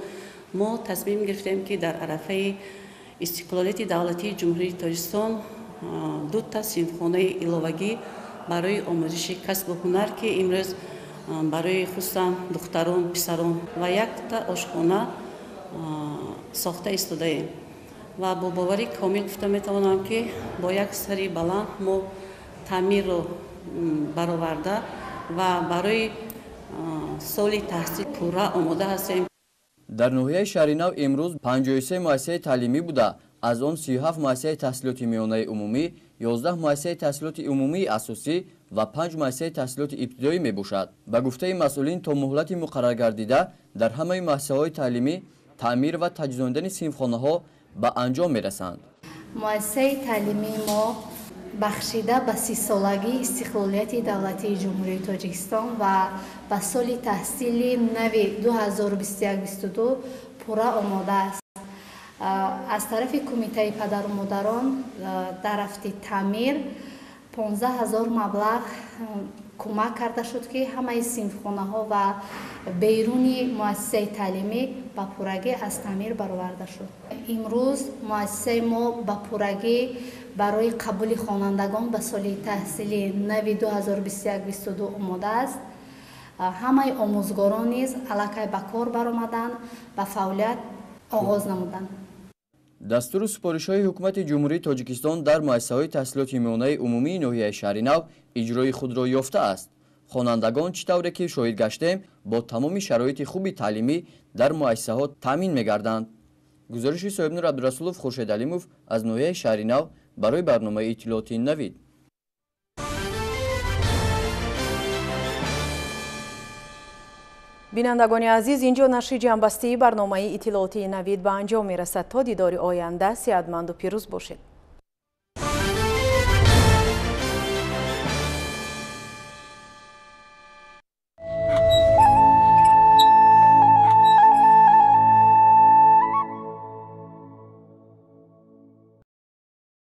ما تصمیم گرفتیم که در عرفه استقلالیت دولتی جمهوری تاجیکستان 2 تا صنفخانه علاوگی برای آموزش کسب و هنر که امروز برای خصوصا دختران، پسران و 1 تا آشخانه ساخته ایستاده ایم و با باوری کامل گفته میتوانم که با یک سری بلند ما تعمیر رو برآورده و برای سال تحصیل پورا آماده هستیم. در ناحیه شهری نو امروز 53 مؤسسه تعلیمی بوده. از آن 37 مؤسسه تحصیلات میانه عمومی، 11 مؤسسه تحصیلات عمومی اساسی و 5 مؤسسه تحصیلات ابتدایی می باشد. به گفته مسئولین تا مهلت مقرر گردیده در همه مؤسسه‌های تعلیمی تعمیر و تجدیداندن صنفخانه‌ها به انجام می رسند. مؤسسه تعلیمی ما бахшида ба 30-солагии истиқлолияти давлатии ҷумҳурии Тоҷикистон ва ба соли таҳсили нави 2021-22 пурра омода аст. аз тарафи кумитаи падару модарон дар рафти таъмир 15 000 маблағ кӯмак карда шуд ки ҳамаи синфхонаҳо ва беруни муассисаи таълимӣ ба пуррагӣ аз таъмир бароварда шуд. имрӯз муассисаи мо ба пуррагӣ барои қабули хонандагон ба соли таҳсили нави 2021-22 омода аст. ҳамаи омӯзгорон низ аллакай ба кор баромаданд ва фаъолият оғоз намуданд. дастури супоришҳои ҳукумати ҷумҳурии тоҷикистон дар муассисаҳои таҳсилоти миёнаи умумии ноҳияи шаҳри нав иҷрои худро ёфта аст. хонандагон чӣ тавре ки шоҳид гаштем бо тамоми шароити хуби таълимӣ дар муассисаҳо таъмин мегарданд. гузориши соҳибнур абдурасулов, хуршед алимов аз ноҳияи шаҳри нав барои барномаи иттилооти навид. бинандагони азиз, инҷо нашри ҷамъбастии барномаи иттилооти навид ба анҷом мерасад. То дидори оянда, сеҳатманду пирӯз бошед.